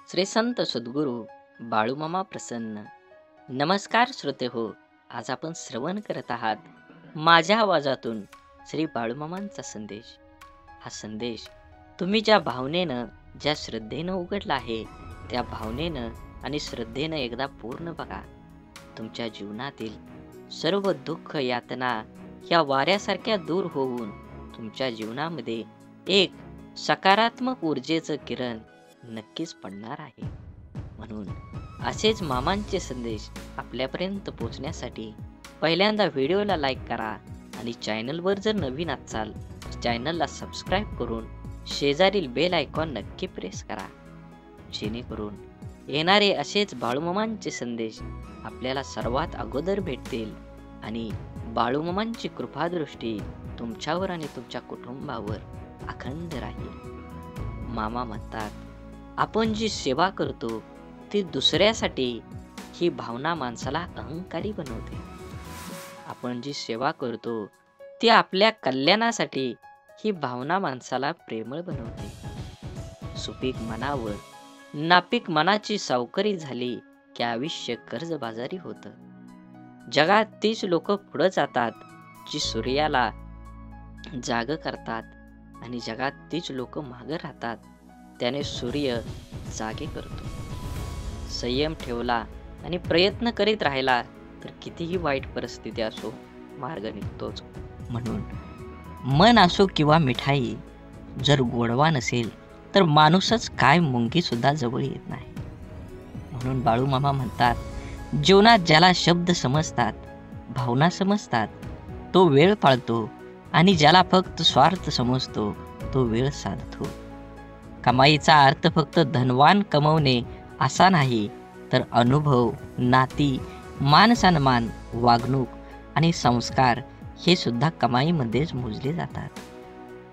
श्री संत सद्गुरू बाळूमामा प्रसन्न. नमस्कार श्रोते हो. आज आपण श्रवण करत आहात माझ्या आवाजातून श्री बाळूमामांचा संदेश. हा संदेश तुम्ही ज्या भावनेनं ज्या श्रद्धेनं उघडला आहे त्या भावनेनं आणि श्रद्धेनं एकदा पूर्ण बघा. तुमच्या जीवनातील सर्व दुःख यातना या वाऱ्यासारख्या दूर होऊन तुमच्या जीवनामध्ये एक सकारात्मक ऊर्जेचं किरण नक्कीच पडणार आहे. म्हणून असेच मामांचे संदेश आपल्यापर्यंत पोहोचण्यासाठी पहिल्यांदा व्हिडिओला लाईक करा आणि चॅनलवर जर नवीन असाल तर चॅनलला सबस्क्राईब करून शेजारील बेल आयकॉन नक्की प्रेस करा, जेणेकरून येणारे असेच बाळूमामांचे संदेश आपल्याला सर्वात अगोदर भेटतील आणि बाळूमामांची कृपादृष्टी तुमच्यावर आणि तुमच्या कुटुंबावर अखंड राहील. मामा म्हणतात, आपण जी सेवा करतो ती दुसऱ्यासाठी, ही भावना माणसाला अहंकारी बनवते. आपण जी सेवा करतो ती आपल्या कल्याणासाठी, ही भावना माणसाला प्रेमळ बनवते. सुपीक मनावर नापीक मनाची सावकारी झाली की आयुष्य कर्जबाजारी होतं. जगात तीच लोक पुढे जातात जी सूर्याला जाग करतात आणि जगात तीच लोक मागे राहतात त्याने सूर्य जागे करतो. संयम ठेवला आणि प्रयत्न करीत राहिला तर कितीही वाईट परिस्थिती असो मार्ग निघतोच. म्हणून मन असो किंवा मिठाई, जर गोडवा नसेल तर माणूसच काय मुंगी सुद्धा जवळ येत नाही. म्हणून बाळूमामा म्हणतात, जीवनात ज्याला शब्द समजतात, भावना समजतात तो वेळ पाळतो आणि ज्याला फक्त स्वार्थ समजतो तो वेळ साधतो. कमाईचा अर्थ फक्त धनवान कमवणे असा नाही, तर अनुभव, नाती, मान सन्मान, वागणूक आणि संस्कार हे सुद्धा कमाईमध्येच मोजले जातात.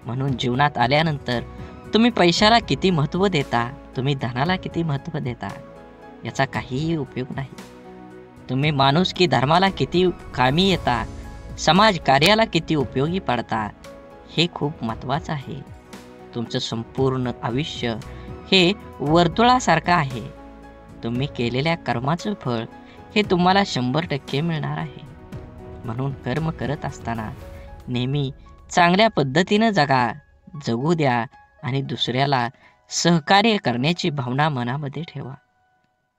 म्हणून जीवनात आल्यानंतर तुम्ही पैशाला किती महत्त्व देता, तुम्ही धनाला किती महत्त्व देता, याचा काहीही उपयोग नाही. तुम्ही माणुसकी धर्माला किती कामी येता, समाज कार्याला किती उपयोगी पडता, हे खूप महत्त्वाचं आहे. तुमचं संपूर्ण आयुष्य हे वर्तुळासारखं आहे. तुम्ही केलेल्या कर्माचं फळ हे तुम्हाला 100% मिळणार आहे. म्हणून कर्म करत असताना नेहमी चांगल्या पद्धतीनं जगू द्या आणि दुसऱ्याला सहकार्य करण्याची भावना मनामध्ये ठेवा.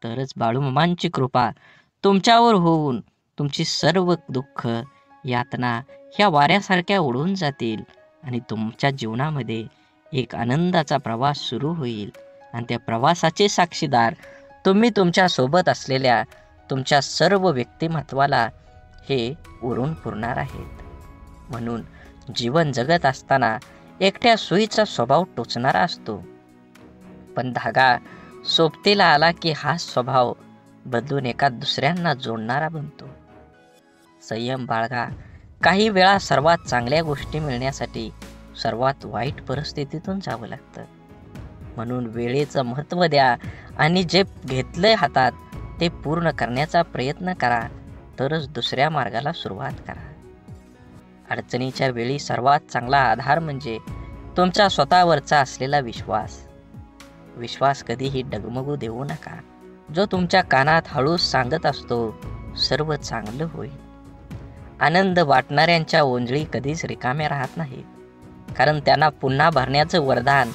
तरच बाळूमामांची कृपा तुमच्यावर होऊन तुमची सर्व दुःख यातना ह्या वाऱ्यासारख्या उडून जातील आणि तुमच्या जीवनामध्ये एक आनंदाचा प्रवास सुरू होईल. आणि त्या प्रवासाचे साक्षीदार तुम्ही तुमच्या सोबत असलेल्या तुमच्या सर्व व्यक्तिमत्वाला हे उरून पुरणार आहेत. म्हणून जीवन जगत असताना एकट्या सुईचा स्वभाव टोचणारा असतो, पण धागा सोबतीला आला की हा स्वभाव बदलून एका दुसऱ्यांना जोडणारा बनतो. संयम बाळगा. काही वेळा सर्वात चांगल्या गोष्टी मिळण्यासाठी सर्वात वाईट परिस्थितीतून जावं लागतं. म्हणून वेळेचं महत्त्व द्या आणि जे घेतलंय हातात ते पूर्ण करण्याचा प्रयत्न करा, तरच दुसऱ्या मार्गाला सुरुवात करा. अडचणीच्या वेळी सर्वात चांगला आधार म्हणजे तुमचा स्वतःवरचा असलेला विश्वास. विश्वास कधीही डगमगू देऊ नका. जो तुमच्या कानात हळूच सांगत असतो, सर्व चांगलं होईल. आनंद वाटणाऱ्यांच्या ओंजळी कधीच रिकाम्या राहत नाहीत, कारण त्यांना पुन्हा भरण्याचं वरदान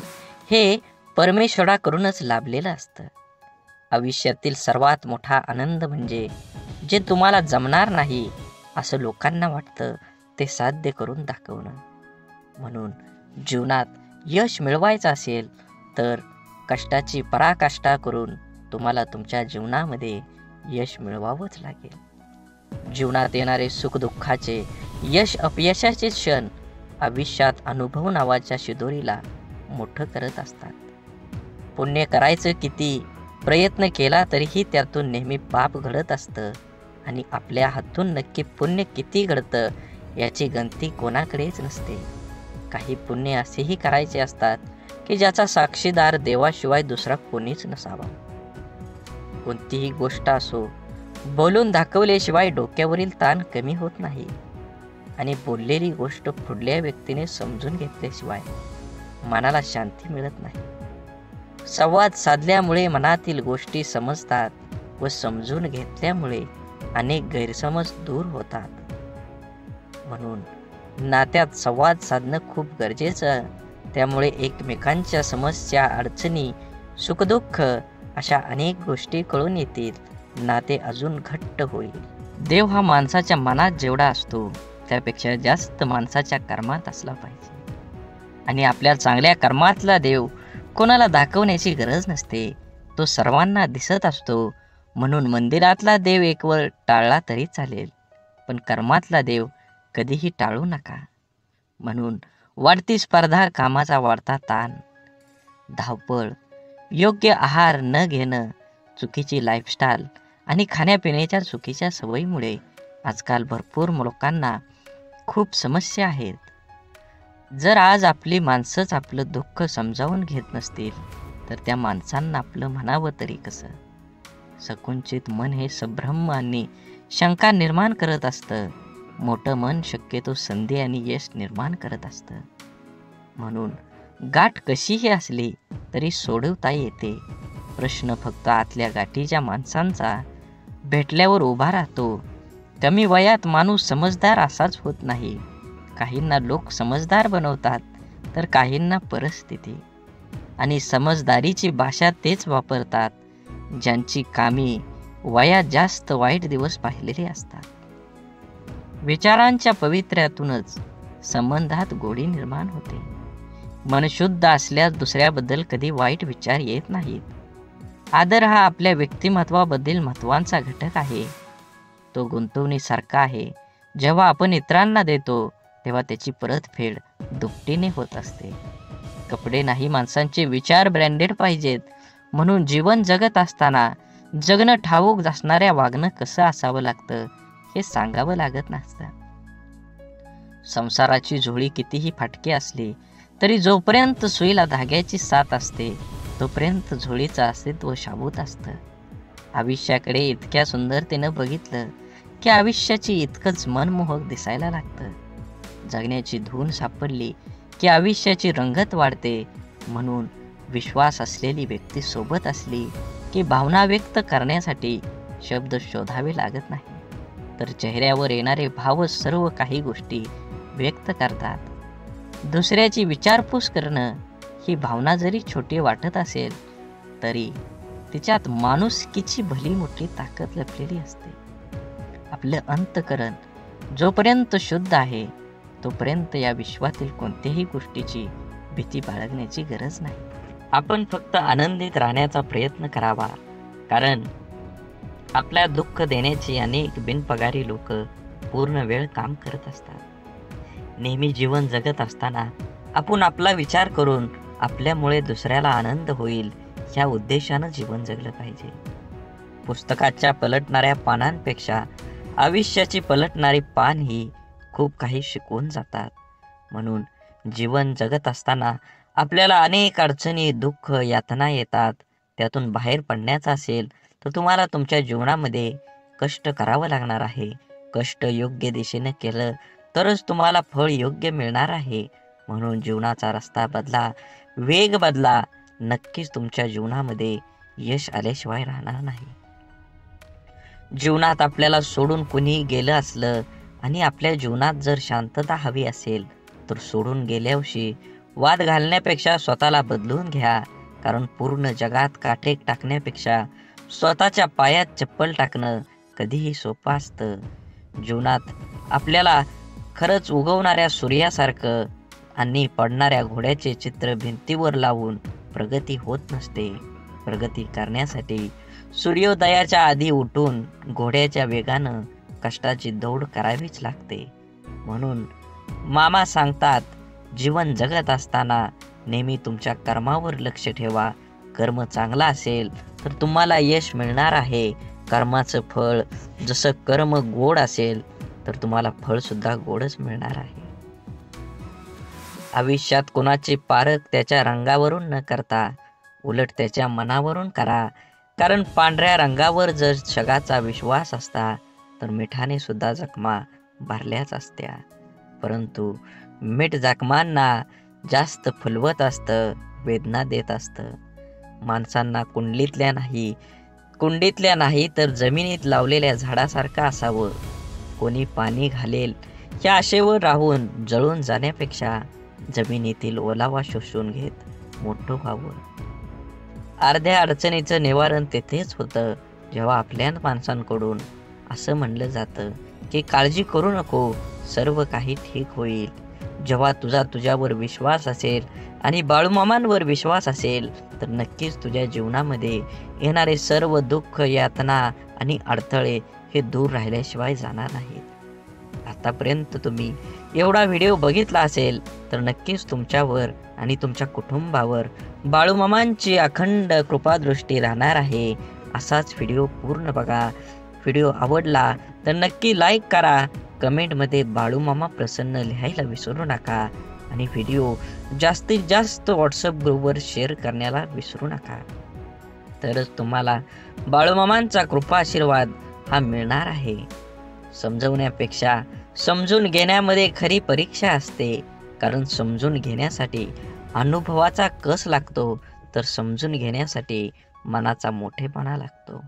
हे परमेश्वराकडूनच लाभलेलं असतं. आयुष्यातील सर्वात मोठा आनंद म्हणजे जे तुम्हाला जमणार नाही असं लोकांना वाटतं ते साध्य करून दाखवणं. म्हणून जीवनात यश मिळवायचं असेल तर कष्टाची पराकाष्ठा करून तुम्हाला तुमच्या जीवनामध्ये यश मिळवावंच लागेल. जीवनात येणारे सुखदुःखाचे, यश अपयशाचे क्षण आयुष्यात अनुभव नावाच्या शिदोरीला मोठं करत असतात. पुण्य करायचं किती प्रयत्न केला तरीही त्यातून नेहमी पाप घडत असतं आणि आपल्या हातून नक्की पुण्य किती घडतं याची गणती कोणाकडेच नसते. काही पुण्य असेही करायचे असतात की ज्याचा साक्षीदार देवाशिवाय दुसरा कोणीच नसावा. कोणतीही गोष्ट असो, बोलून दाखवल्याशिवाय डोक्यावरील ताण कमी होत नाही आणि बोललेली गोष्ट पुढल्या व्यक्तीने समजून घेतल्याशिवाय मनाला शांती मिळत नाही. संवाद साधल्यामुळे मनातील गोष्टी समजतात व समजून घेतल्यामुळे अनेक गैरसमज दूर होतात. म्हणून नात्यात संवाद साधणं खूप गरजेचं. त्यामुळे एकमेकांच्या समस्या, अडचणी, सुखदुःख अशा अनेक गोष्टी कळून येतील. नाते अजून घट्ट होईल. देव हा माणसाच्या मनात जेवढा असतो त्यापेक्षा जास्त माणसाच्या कर्मात असला पाहिजे. आणि आपल्या चांगल्या कर्मातला देव कोणाला दाखवण्याची गरज नसते. तो सर्वांना दिसत असतो. म्हणून मंदिरातला देव एक वेळ टाळला तरी चालेल, पण कर्मातला देव कधीही टाळू नका. म्हणून वाढती स्पर्धा, कामाचा वाढता ताण, धावपळ, योग्य आहार न घेणं, चुकीची लाईफस्टाईल आणि खाण्यापिण्याच्या चुकीच्या सवयीमुळे आजकाल भरपूर लोकांना खूप समस्या आहेत. जर आज आपली माणसंच आपलं दुःख समजावून घेत नसतील तर त्या माणसांना आपलं म्हणावं तरी कसं? संकुचित मन हे संभ्रम आणि शंका निर्माण करत असतं. मोठं मन शक्यतो संधी आणि यश निर्माण करत असतं. म्हणून गाठ कशीही असली तरी सोडवता येते. प्रश्न फक्त आतल्या गाठीच्या माणसांचा भेटल्यावर उभा राहतो. कमी वयात माणूस समजदार असाच होत नाही. काहींना लोक समजदार बनवतात तर काहींना परिस्थिती. आणि समजदारीची भाषा तेच वापरतात ज्यांची कामी वयात जास्त वाईट दिवस पाहिलेले असतात. विचारांच्या पवित्र्यातूनच संबंधात गोडी निर्माण होते. मन शुद्ध असल्यास दुसऱ्याबद्दल कधी वाईट विचार येत नाहीत. आदर हा आपल्या व्यक्तिमत्वाबद्दल महत्त्वाचा घटक आहे. तो गुंतवणुकीसारखा आहे. जेव्हा आपण इतरांना देतो तेव्हा त्याची परतफेड दुपटीने होत असते. कपडे नाही, माणसांचे विचार ब्रँडेड पाहिजेत. म्हणून जीवन जगत असताना जगणं ठाऊक असणाऱ्या वागणं कसं असावं लागतं हे सांगावं लागत नसतं. संसाराची झोळी कितीही फाटकी असली तरी जोपर्यंत सुईला धाग्याची साथ असते तोपर्यंत झोळीचं अस्तित्व शाबूत असतं. आयुष्याकडे इतक्या सुंदरतेनं बघितलं की आयुष्याची इतकंच मनमोहक दिसायला लागतं. जगण्याची धून सापडली की आयुष्याची रंगत वाढते. म्हणून विश्वास असलेली व्यक्ती सोबत असली की भावना व्यक्त करण्यासाठी शब्द शोधावे लागत नाही, तर चेहऱ्यावर येणारे भावच सर्व काही गोष्टी व्यक्त करतात. दुसऱ्याची विचारपूस करणं ही भावना जरी छोटी वाटत असेल तरी तिच्यात माणुसकीची भली मोठी ताकद लपलेली असते. आपलं अंतःकरण जोपर्यंत शुद्ध आहे तोपर्यंत या विश्वातील कोणत्याही गोष्टीची भीती बाळगण्याची गरज नाही. आपण फक्त आनंदित राहण्याचा प्रयत्न करावा, कारण आपल्या दुःख देण्याची अनेक बिनपगारी लोक पूर्ण वेळ काम करत असतात. नेहमी जीवन जगत असताना आपण आपला विचार करून आपल्यामुळे दुसऱ्याला आनंद होईल ह्या उद्देशानं जीवन जगलं पाहिजे. पुस्तकाच्या पलटणाऱ्या पानांपेक्षा आयुष्याची पलटणारी पान ही खूप काही शिकवून जातात. म्हणून जीवन जगत असताना आपल्याला अनेक अडचणी, दुःख, यातना येतात. त्यातून बाहेर पडण्याचं असेल तर तुम्हाला तुमच्या जीवनामध्ये कष्ट करावं लागणार आहे. कष्ट योग्य दिशेने केलं तरच तुम्हाला फळ योग्य मिळणार आहे. म्हणून जीवनाचा रस्ता बदला, वेग बदला. नक्कीच तुमच्या जीवनामध्ये यश आल्याशिवाय राहणार नाही. जीवनात आपल्याला सोडून कुणी गेलं असलं आणि आपल्या जीवनात जर शांतता हवी असेल तर सोडून गेल्यावर्षी वाद घालण्यापेक्षा स्वतःला बदलून घ्या. कारण पूर्ण जगात काटे टाकण्यापेक्षा स्वतःच्या पायात चप्पल टाकणं कधीही सोपं असतं. जीवनात आपल्याला खरंच उगवणाऱ्या सूर्यासारखं आणि पडणाऱ्या घोड्याचे चित्र भिंतीवर लावून प्रगती होत नसते. प्रगती करण्यासाठी सूर्योदयाच्या आधी उठून घोड्याच्या वेगानं कष्टाची दौड करावीच लागते. म्हणून मामा सांगतात, जीवन जगत असताना नेहमी तुमच्या कर्मावर लक्ष ठेवा. कर्म चांगला असेल तर तुम्हाला यश मिळणार आहे. कर्माचं फळ जसं कर्म गोड असेल तर तुम्हाला फळ सुद्धा गोडच मिळणार आहे. आयुष्यात कोणाचे पारख त्याच्या रंगावरून न करता उलट त्याच्या मनावरून करा. कारण पांढऱ्या रंगावर जर जगाचा विश्वास असता तर मिठाने सुद्धा जखमा भरल्याच असत्या. परंतु मीठ जखमांना जास्त फुलवत असतं, वेदना देत असतं. माणसांना कुंडीतल्या नाही तर जमिनीत लावलेल्या झाडासारखं असावं. कोणी पाणी घालेल या आशेवर राहून जळून जाण्यापेक्षा जमिनीतील ओलावा शोषून घेत मोठं व्हावं. अर्ध्या अडचणीचं निवारण तेथेच होतं जेव्हा आपल्या माणसांकडून असं म्हणलं जातं की काळजी करू नको, सर्व काही ठीक होईल. जेव्हा तुझ्यावर विश्वास असेल आणि बाळूमामांवर विश्वास असेल तर नक्कीच तुझ्या जीवनामध्ये येणारे सर्व दुःख, यातना आणि अडथळे हे दूर राहिल्याशिवाय जाणार नाहीत. आतापर्यंत तुम्ही एवढा व्हिडिओ बघितला असेल तर नक्कीच तुमच्यावर आणि तुमच्या कुटुंबावर बाळूमामांची अखंड कृपादृष्टी राहणार आहे. असाच व्हिडिओ पूर्ण बघा. व्हिडिओ आवडला तर नक्की लाईक करा. कमेंटमध्ये बाळूमामा प्रसन्न लिहायला विसरू नका आणि व्हिडिओ जास्तीत जास्त व्हॉट्सअप ग्रुपवर शेअर करण्याला विसरू नका. तरच तुम्हाला बाळूमामांचा कृपा आशीर्वाद हा मिळणार आहे. समजवण्यापेक्षा समजून घेण्यामध्ये खरी परीक्षा असते. कारण समजून घेण्यासाठी अनुभवाचा कस लागतो तर समजून घेण्यासाठी मनाचा मोठेपणा लागतो.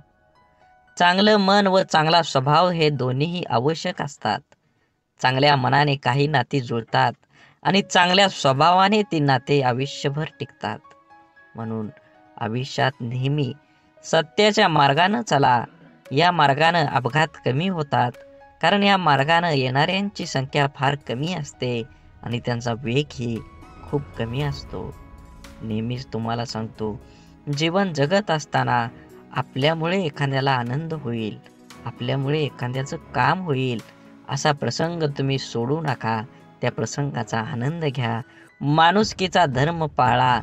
चांगलं मन व चांगला स्वभाव हे दोन्हीही आवश्यक असतात. चांगल्या मनाने काही नाती जुळतात आणि चांगल्या स्वभावाने ती नाते आयुष्यभर टिकतात. म्हणून आयुष्यात नेहमी सत्याच्या मार्गानं चला. या मार्गानं अपघात कमी होतात, कारण या मार्गानं येणाऱ्यांची संख्या फार कमी असते आणि त्यांचा वेगही खूप कमी असतो. नेहमीच तुम्हाला सांगतो, जीवन जगत असताना आपल्यामुळे एखाद्याला आनंद होईल, आपल्यामुळे एखाद्याचं काम होईल असा प्रसंग तुम्ही सोडू नका. त्या प्रसंगाचा आनंद घ्या. माणुसकीचा धर्म पाळा.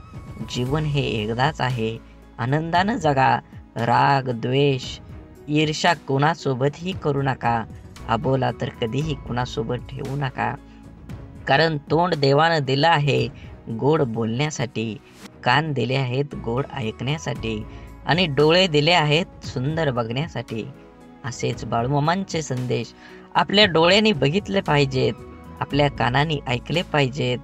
जीवन हे एकदाच आहे. आनंदानं जगा. राग, द्वेष, ईर्ष्या कोणासोबतही करू नका. अबोला तर कधीही कुणासोबत ठेवू नका. कारण तोंड देवानं दिलं आहे गोड बोलण्यासाठी, कान दिले आहेत गोड ऐकण्यासाठी आणि डोळे दिले आहेत सुंदर बघण्यासाठी. असेच बाळूमामांचे संदेश आपल्या डोळ्यांनी बघितले पाहिजेत, आपल्या कानांनी ऐकले पाहिजेत,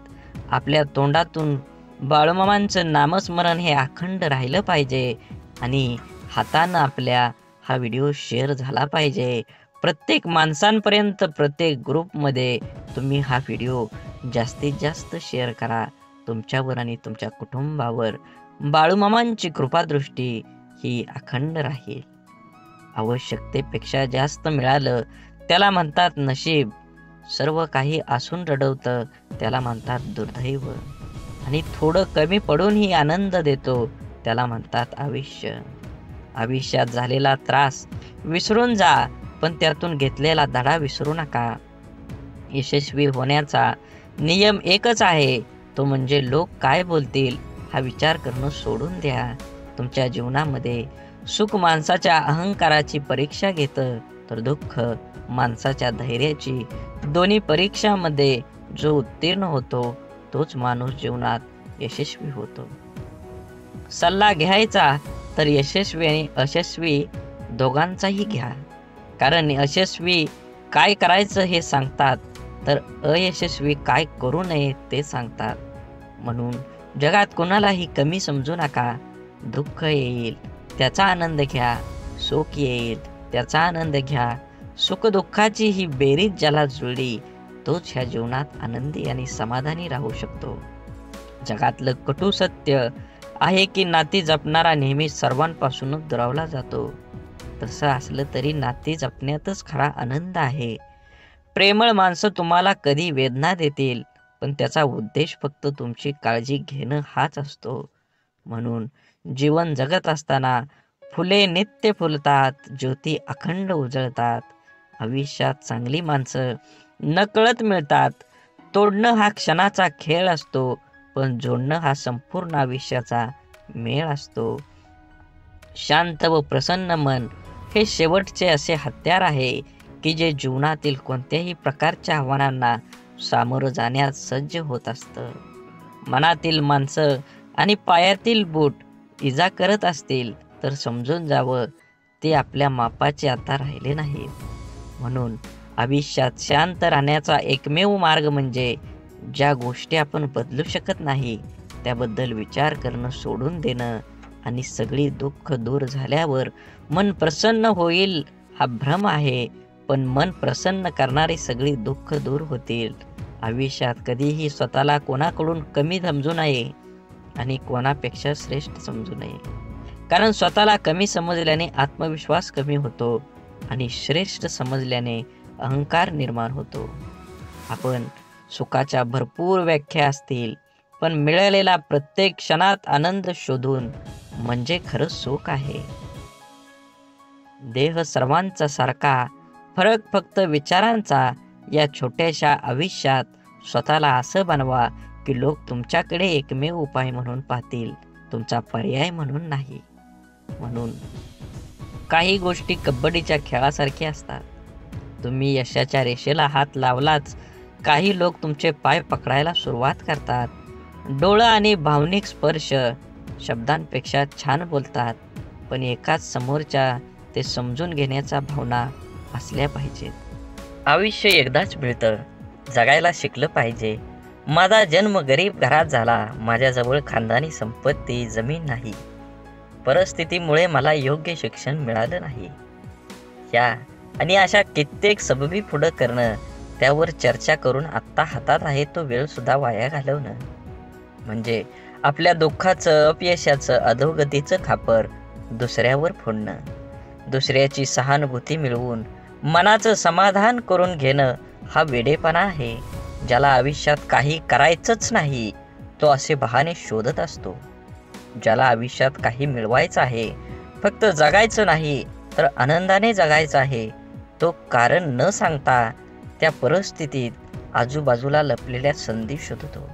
आपल्या तोंडातून बाळूमामांचं नामस्मरण हे अखंड राहिलं पाहिजे आणि हातानं आपल्या हा व्हिडिओ शेअर झाला पाहिजे. प्रत्येक माणसांपर्यंत, प्रत्येक ग्रुपमध्ये तुम्ही हा व्हिडिओ जास्तीत जास्त शेअर करा. तुमच्यावर आणि तुमच्या कुटुंबावर बाळूमामांची कृपादृष्टी ही अखंड राहील. आवश्यकतेपेक्षा जास्त मिळालं त्याला म्हणतात नशीब. सर्व काही असून रडवतं त्याला म्हणतात दुर्दैव. आणि थोडं कमी पडूनही आनंद देतो त्याला म्हणतात आयुष्य. आयुष्यात झालेला त्रास विसरून जा, पण त्यातून घेतलेला धडा विसरू नका. यशस्वी होण्याचा नियम एकच आहे, तो म्हणजे लोक काय बोलतील हा विचार करणं सोडून द्या. तुमच्या जीवनामध्ये सुख माणसाच्या अहंकाराची परीक्षा घेतं तर दुःख माणसाच्या धैर्याची. दोन्ही परीक्षामध्ये जो उत्तीर्ण होतो तोच माणूस जीवनात यशस्वी होतो. सल्ला घ्यायचा तर यशस्वी आणि अयशस्वी दोघांचाही घ्या. कारण यशस्वी काय करायचं हे सांगतात तर अयशस्वी काय करू नये ते सांगतात. म्हणून जगात कोणालाही कमी समजू नका. दुःख येईल त्याचा आनंद घ्या, सुख येईल त्याचा आनंद घ्या. सुख दुःखाची ही बेरीज ज्याला जुळली तोच ह्या जीवनात आनंदी आणि समाधानी राहू शकतो. जगातलं कटू सत्य आहे की नाती जपणारा नेहमी सर्वांपासूनच दुरावला जातो. तसं असलं तरी नाती जपण्यातच खरा आनंद आहे. प्रेमळ माणसं तुम्हाला कधी वेदना देतील, पण त्याचा उद्देश फक्त तुमची काळजी घेणं हाच असतो. म्हणून जीवन जगत असताना फुले नित्य फुलतात, ज्योती अखंड उजळतात. आयुष्यात चांगली माणसं नकळत मिळतात. तोडणं हा क्षणाचा खेळ असतो, पण जोडणं हा संपूर्ण आयुष्याचा मेळ असतो. शांत व प्रसन्न मन हे शेवटचे असे हत्यार आहे की जे जीवनातील कोणत्याही प्रकारच्या आव्हानांना सामोरं जाण्यास सज्ज होत असतं. मनातील माणसं आणि पायातील बूट इजा करत असतील तर समजून जावं ते आपल्या मापाचे आता राहिले नाहीत. म्हणून आयुष्यात शांत राहण्याचा एकमेव मार्ग म्हणजे ज्या गोष्टी आपण बदलू शकत नाही त्याबद्दल विचार करणं सोडून देणं आणि सगळी दुःख दूर झाल्यावर मन प्रसन्न होईल हा भ्रम आहे, पण मन प्रसन्न करणारी सगळी दुःख दूर होतील. आयुष्यात कधीही स्वतःला कोणाकडून कमी समजू नये आणि कोणापेक्षा श्रेष्ठ समजू नये. कारण स्वतःला कमी समजल्याने आत्मविश्वास कमी होतो आणि श्रेष्ठ समजल्याने अहंकार निर्माण होतो. आपण सुखाच्या भरपूर व्याख्या असतील, पण मिळालेला प्रत्येक क्षणात आनंद शोधून म्हणजे खरं सुख आहे. देह सर्वांचा सारखा, फरक फक्त विचारांचा. या छोट्याशा आयुष्यात स्वतःला असं बनवा की लोक तुमच्याकडे एकमेव उपाय म्हणून पाहतील, तुमचा पर्याय म्हणून नाही. म्हणून काही गोष्टी कबड्डीच्या खेळासारख्या असतात. तुम्ही यशाच्या रेषेला हात लावलाच काही लोक तुमचे पाय पकडायला सुरुवात करतात. डोळं आणि भावनिक स्पर्श शब्दांपेक्षा छान बोलतात, पण एकाच समोरच्या ते समजून घेण्याच्या भावना असल्या पाहिजेत. आयुष्य एकदाच मिळतं, जगायला शिकलं पाहिजे. माझा जन्म गरीब घरात झाला, माझ्याजवळ खानदानी संपत्ती जमीन नाही, परिस्थितीमुळे मला योग्य शिक्षण मिळालं नाही. या आणि अशा कित्येक सबबी पुढं करणं, त्यावर चर्चा करून आत्ता हातात आहे तो वेळ सुद्धा वाया घालवणं, म्हणजे आपल्या दुःखाचं, अपयशाचं, अधोगतीचं खापर दुसऱ्यावर फोडणं. दुसऱ्याची सहानुभूती मिळवून मनाचं समाधान करून घेणं हा वेडेपणा आहे. ज्याला आयुष्यात काही करायचंच नाही तो असे बहाणे शोधत असतो. ज्याला आयुष्यात काही मिळवायचं आहे, फक्त जगायचं नाही तर आनंदाने जगायचं आहे, तो कारण न सांगता त्या परिस्थितीत आजूबाजूला लपलेल्या संधी शोधतो.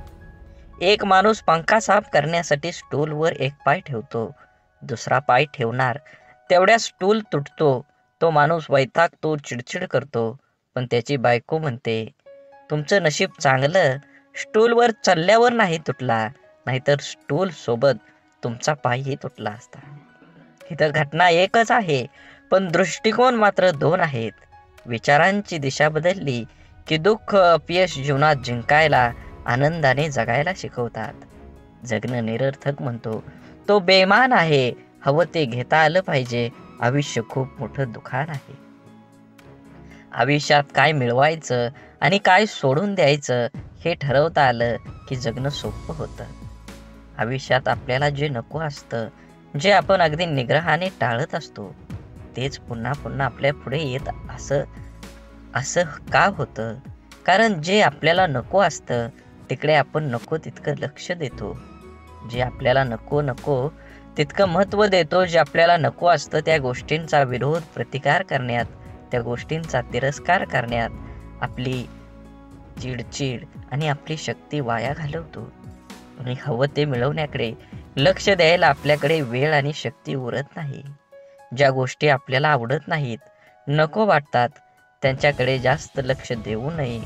एक माणूस पंखा साफ करण्यासाठी स्टूलवर एक पाय ठेवतो, दुसरा पाय ठेवणार तेवढ्या स्टूल तुटतो. तो माणूस वैतागतो, चिडचिड करतो, पण त्याची बायको म्हणते, तुमचं नशीब चांगलं, स्टूलवर चढल्यावर नाही तुटला, नाहीतर स्टूल सोबत तुमचा पायही तुटला असता. इथं घटना एकच आहे, पण दृष्टिकोन मात्र दोन आहेत. विचारांची दिशा बदलली की दुःख, अपयश जीवनात जिंकायला, आनंदाने जगायला शिकवतात. जगणं निरर्थक म्हणतो तो बेमान आहे. हवं ते घेता आलं पाहिजे. आयुष्य खूप मोठं दुकान आहे. आयुष्यात काय मिळवायचं आणि काय सोडून द्यायचं हे ठरवता आलं की जगणं सोपं होतं. आयुष्यात आपल्याला जे नको असतं, जे आपण अगदी निग्रहाने टाळत असतो, तेच पुन्हा पुन्हा आपल्या पुढे येत असं का होतं? कारण जे आपल्याला नको असतं तिकडे आपण नको तितकं लक्ष देतो. जे आपल्याला नको तितकं महत्त्व देतो. जे आपल्याला नको असतं त्या गोष्टींचा विरोध, प्रतिकार करण्यात, त्या गोष्टींचा तिरस्कार करण्यात आपली चिडचिड आणि आपली शक्ती वाया घालवतो. आणि हवं ते मिळवण्याकडे लक्ष द्यायला आपल्याकडे वेळ आणि शक्ती उरत नाही. ज्या गोष्टी आपल्याला आवडत नाहीत, नको वाटतात, त्यांच्याकडे जास्त लक्ष देऊ नये.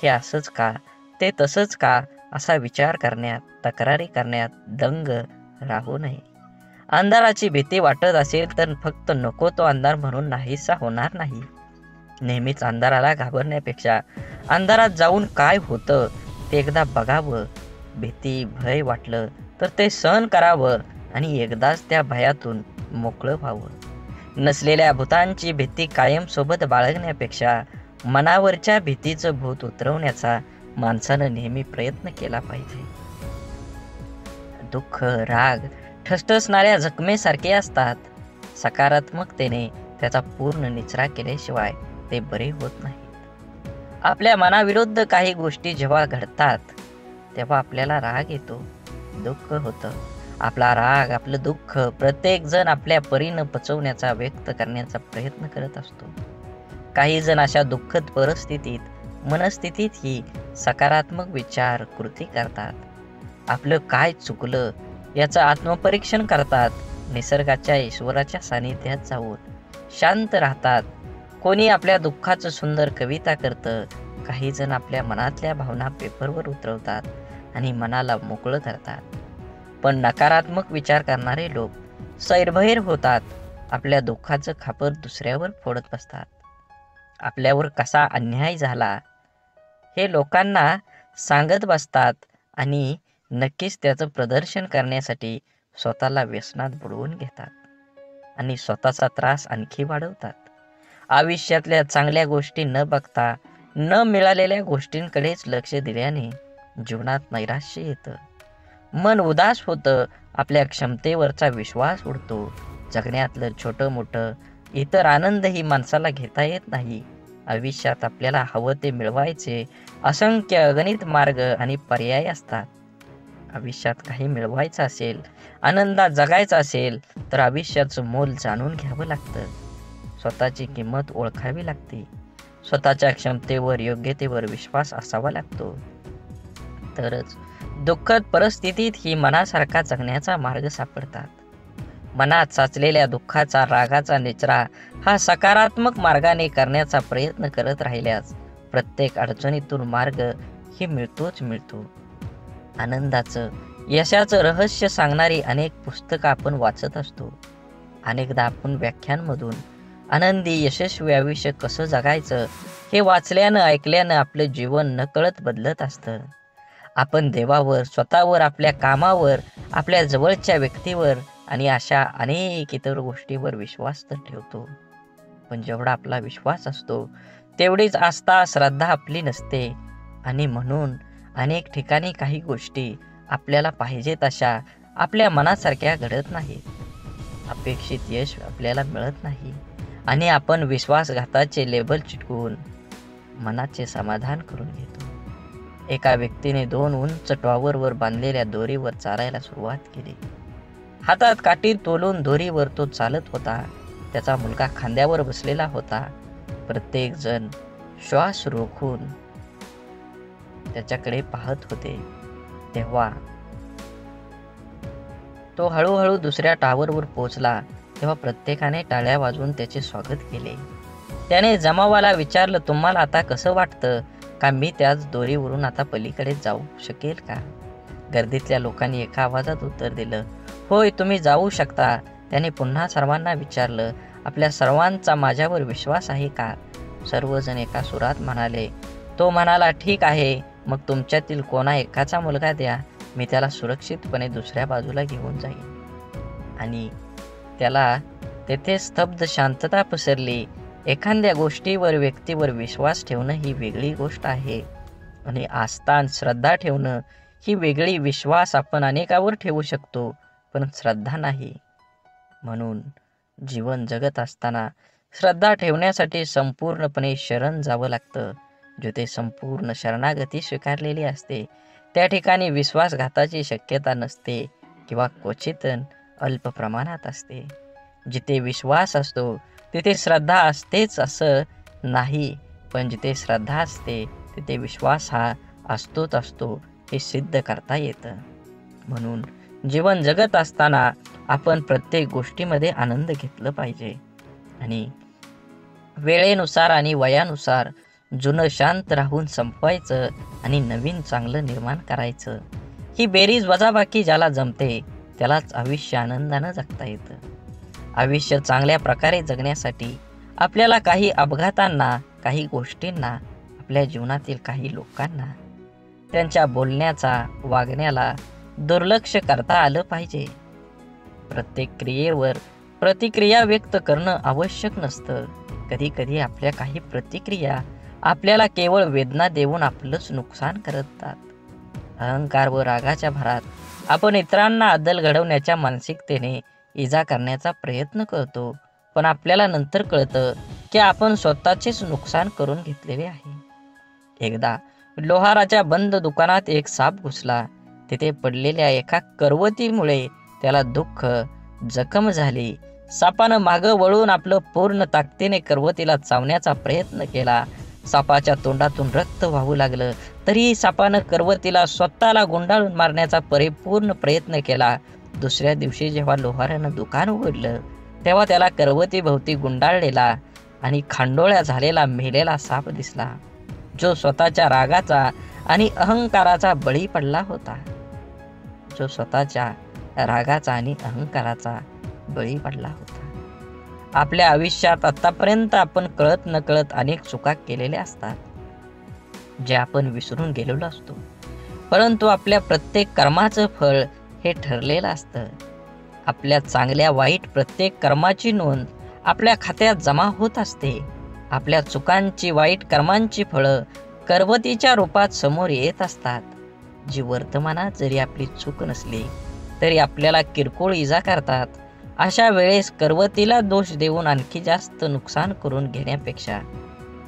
हे असंच का, ते तसंच का असा विचार करण्यात, तक्रारी करण्यात दंग राहू नये. अंधाराची भीती वाटत असेल तर फक्त नको तो अंधार म्हणून नाहीसा होणार नाही. नेहमीच अंधाराला घाबरण्यापेक्षा अंधारात जाऊन काय होतं ते एकदा बघावं. भीती, भय वाटलं तर ते सहन करावं आणि एकदाच त्या भयातून मोकळं व्हावं. नसलेल्या भूतांची भीती कायम सोबत बाळगण्यापेक्षा मनावरच्या भीतीचं भूत उतरवण्याचा माणसानं नेहमी प्रयत्न केला पाहिजे. दुःख, राग ठसठसणाऱ्या जखमेसारखे असतात. सकारात्मकतेने त्याचा पूर्ण निचरा केल्याशिवाय ते बरे होत नाहीत. आपल्या मनाविरुद्ध काही गोष्टी जेव्हा घडतात तेव्हा आपल्याला राग येतो, दुःख होतं. आपला राग, आपलं दुःख प्रत्येक जण आपल्या परीनं पचवण्याचा, व्यक्त करण्याचा प्रयत्न करत असतो. काही जण अशा दुःखद परिस्थितीत, मनस्थितीत ही सकारात्मक विचार, कृती करतात. आपलं काय चुकलं याचं आत्मपरीक्षण करतात. निसर्गाच्या, ईश्वराच्या सानिध्यात जाऊन शांत राहतात. कोणी आपल्या दुःखाचं सुंदर कविता करतं, काही जण आपल्या मनातल्या भावना पेपरवर उतरवतात आणि मनाला मोकळं करतात. पण नकारात्मक विचार करणारे लोक सैरभैर होतात. आपल्या दुःखाचं खापर दुसऱ्यावर फोडत बसतात. आपल्यावर कसा अन्याय झाला हे लोकांना सांगत बसतात आणि नक्कीच त्याचं प्रदर्शन करण्यासाठी स्वतःला व्यसनात बुडवून घेतात आणि स्वतःचा त्रास आणखी वाढवतात. आयुष्यातल्या चांगल्या गोष्टी न बघता न मिळालेल्या गोष्टींकडेच लक्ष दिल्याने जीवनात नैराश्य येतं, मन उदास होतं, आपल्या क्षमतेवरचा विश्वास उडतो. जगण्यातलं छोटं मोठं इतर आनंदही माणसाला घेता येत नाही. आयुष्यात आपल्याला हवं ते मिळवायचे असंख्य अगणित मार्ग आणि पर्याय असतात. आयुष्यात काही मिळवायचं असेल, आनंदात जगायचं असेल तर आयुष्याचं मोल जाणून घ्यावं लागतं. स्वतःची किंमत ओळखावी लागते. स्वतःच्या क्षमतेवर योग्यतेवर विश्वास असावा लागतो. तरच दुःखद परिस्थितीत ही मनासारखा जगण्याचा मार्ग सापडतात. मनात साचलेल्या दुःखाचा रागाचा निचरा हा सकारात्मक मार्गाने करण्याचा प्रयत्न करत राहिल्यास प्रत्येक अडचणीतून मार्ग ही मिळतोच मिळतो. आनंदाचं यशाचं रहस्य सांगणारी अनेक पुस्तकं आपण वाचत असतो. अनेकदा आपण व्याख्यानमधून आनंदी यशस्वी आयुष्य कसं जगायचं हे वाचल्यानं ऐकल्यानं आपलं जीवन नकळत बदलत असतं. आपण देवावर, स्वतःवर, आपल्या कामावर, आपल्या जवळच्या व्यक्तीवर आणि अशा अनेक इतर गोष्टीवर विश्वास तर ठेवतो. पण जेवढा आपला विश्वास असतो तेवढीच आस्था, श्रद्धा आपली नसते आणि म्हणून अनेक ठिकाणी काही गोष्टी आपल्याला पाहिजे तशा आपल्या मनासारख्या घडत नाहीत. अपेक्षित यश आपल्याला मिळत नाही आणि आपण विश्वासघाताचे लेबल चिटकवून मनाचे समाधान करून घेतो. एका व्यक्तीने 2 उंच टॉवरवर बांधलेल्या दोरीवर चालायला सुरुवात केली. हातात काठी तोलून दोरीवर तो चालत होता. त्याचा मुलगा खांद्यावर बसलेला होता. प्रत्येक जण श्वास रोखून त्याच्याकडे पाहत होते. तेव्हा तो हळूहळू दुसऱ्या टावरवर पोहोचला. तेव्हा प्रत्येकाने टाळ्या वाजवून त्याचे स्वागत केले. त्याने जमावाला विचारलं, तुम्हाला आता कसं वाटतं? का मी त्याच दोरीवरून आता पलीकडे जाऊ शकेल का? गर्दीतल्या लोकांनी एका आवाजात उत्तर दिलं, होय, तुम्ही जाऊ शकता. त्याने पुन्हा सर्वांना विचारलं, आपल्या सर्वांचा माझ्यावर विश्वास आहे का? सर्वजण एका सुरात म्हणाले. तो म्हणाला, ठीक आहे, मग तुमच्यातील कोणा एकाचा मुलगा द्या, मी त्याला सुरक्षितपणे दुसऱ्या बाजूला घेऊन जाईन. आणि त्याला तेथे स्तब्ध शांतता पसरली. एखाद्या गोष्टीवर, व्यक्तीवर विश्वास ठेवणं ही वेगळी गोष्ट आहे आणि आस्था, श्रद्धा ठेवणं ही वेगळी. विश्वास आपण अनेकावर ठेवू शकतो, पण श्रद्धा नाही. म्हणून जीवन जगत असताना श्रद्धा ठेवण्यासाठी संपूर्णपणे शरण जावं लागतं. जिथे संपूर्ण शरणागती स्वीकारलेली असते त्या ठिकाणी विश्वासघाताची शक्यता नसते किंवा क्वचित अल्प प्रमाणात असते. जिथे विश्वास असतो तिथे श्रद्धा असतेच असं नाही, पण जिथे श्रद्धा असते तिथे विश्वास हा असतोच असतो हे सिद्ध करता येतं. म्हणून जीवन जगत असताना आपण प्रत्येक गोष्टीमध्ये आनंद घेतला पाहिजे आणि वेळेनुसार आणि वयानुसार जुनं शांत राहून संपवायचं आणि नवीन चांगलं निर्माण करायचं. ही बेरीज वजाबाकी ज्याला जमते त्यालाच आयुष्य आनंदानं जगता येतं. आयुष्य चांगल्या प्रकारे जगण्यासाठी आपल्याला काही अपघातांना, काही गोष्टींना, आपल्या जीवनातील काही लोकांना, त्यांच्या बोलण्याचा, वागण्याला दुर्लक्ष करता आलं पाहिजे. प्रत्येक क्रियेवर प्रतिक्रिया व्यक्त करणं आवश्यक नसतं. कधी कधी आपल्या काही प्रतिक्रिया आपल्याला केवळ वेदना देऊन आपलंच नुकसान करतात. अहंकार व रागाच्या भरात आपण इतरांना अद्दल घडवण्याच्या मानसिकतेने इजा करण्याचा प्रयत्न करतो, पण आपल्याला नंतर कळतं की आपण स्वतःचेच नुकसान करून घेतलेले आहे. एकदा लोहाराच्या बंद दुकानात एक साप घुसला. तिथे पडलेल्या एका करवतीमुळे त्याला दुःख, जखम झाली. सापानं मागं वळून आपलं पूर्ण ताकदीने करवतीला चावण्याचा प्रयत्न केला. सापाच्या तोंडातून रक्त वाहू लागलं. तरीही सापानं करवतीला स्वतःला गुंडाळून मारण्याचा परिपूर्ण प्रयत्न केला. दुसऱ्या दिवशी जेव्हा लोहारानं दुकान उघडलं तेव्हा त्याला करवतीभोवती गुंडाळलेला आणि खांडोळ्या झालेला मेलेला साप दिसला, जो स्वतःच्या रागाचा आणि अहंकाराचा बळी पडला होता. जो स्वतःच्या रागाचा आणि अहंकाराचा बळी पडला होता. आपल्या आयुष्यात आतापर्यंत आपण कळत नकळत अनेक चुका केलेल्या असतात, जे आपण विसरून गेलेलो असतो. परंतु आपल्या प्रत्येक कर्माचं फळ हे ठरलेलं असतं. आपल्या चांगल्या वाईट प्रत्येक कर्माची नोंद आपल्या खात्यात जमा होत असते. आपल्या चुकांची वाईट कर्मांची फळं करवतीच्या रूपात समोर येत असतात, जी वर्तमानात जरी आपली चूक नसली तरी आपल्याला किरकोळ इजा करतात. अशा वेळेस करवतीला दोष देऊन आणखी जास्त नुकसान करून घेण्यापेक्षा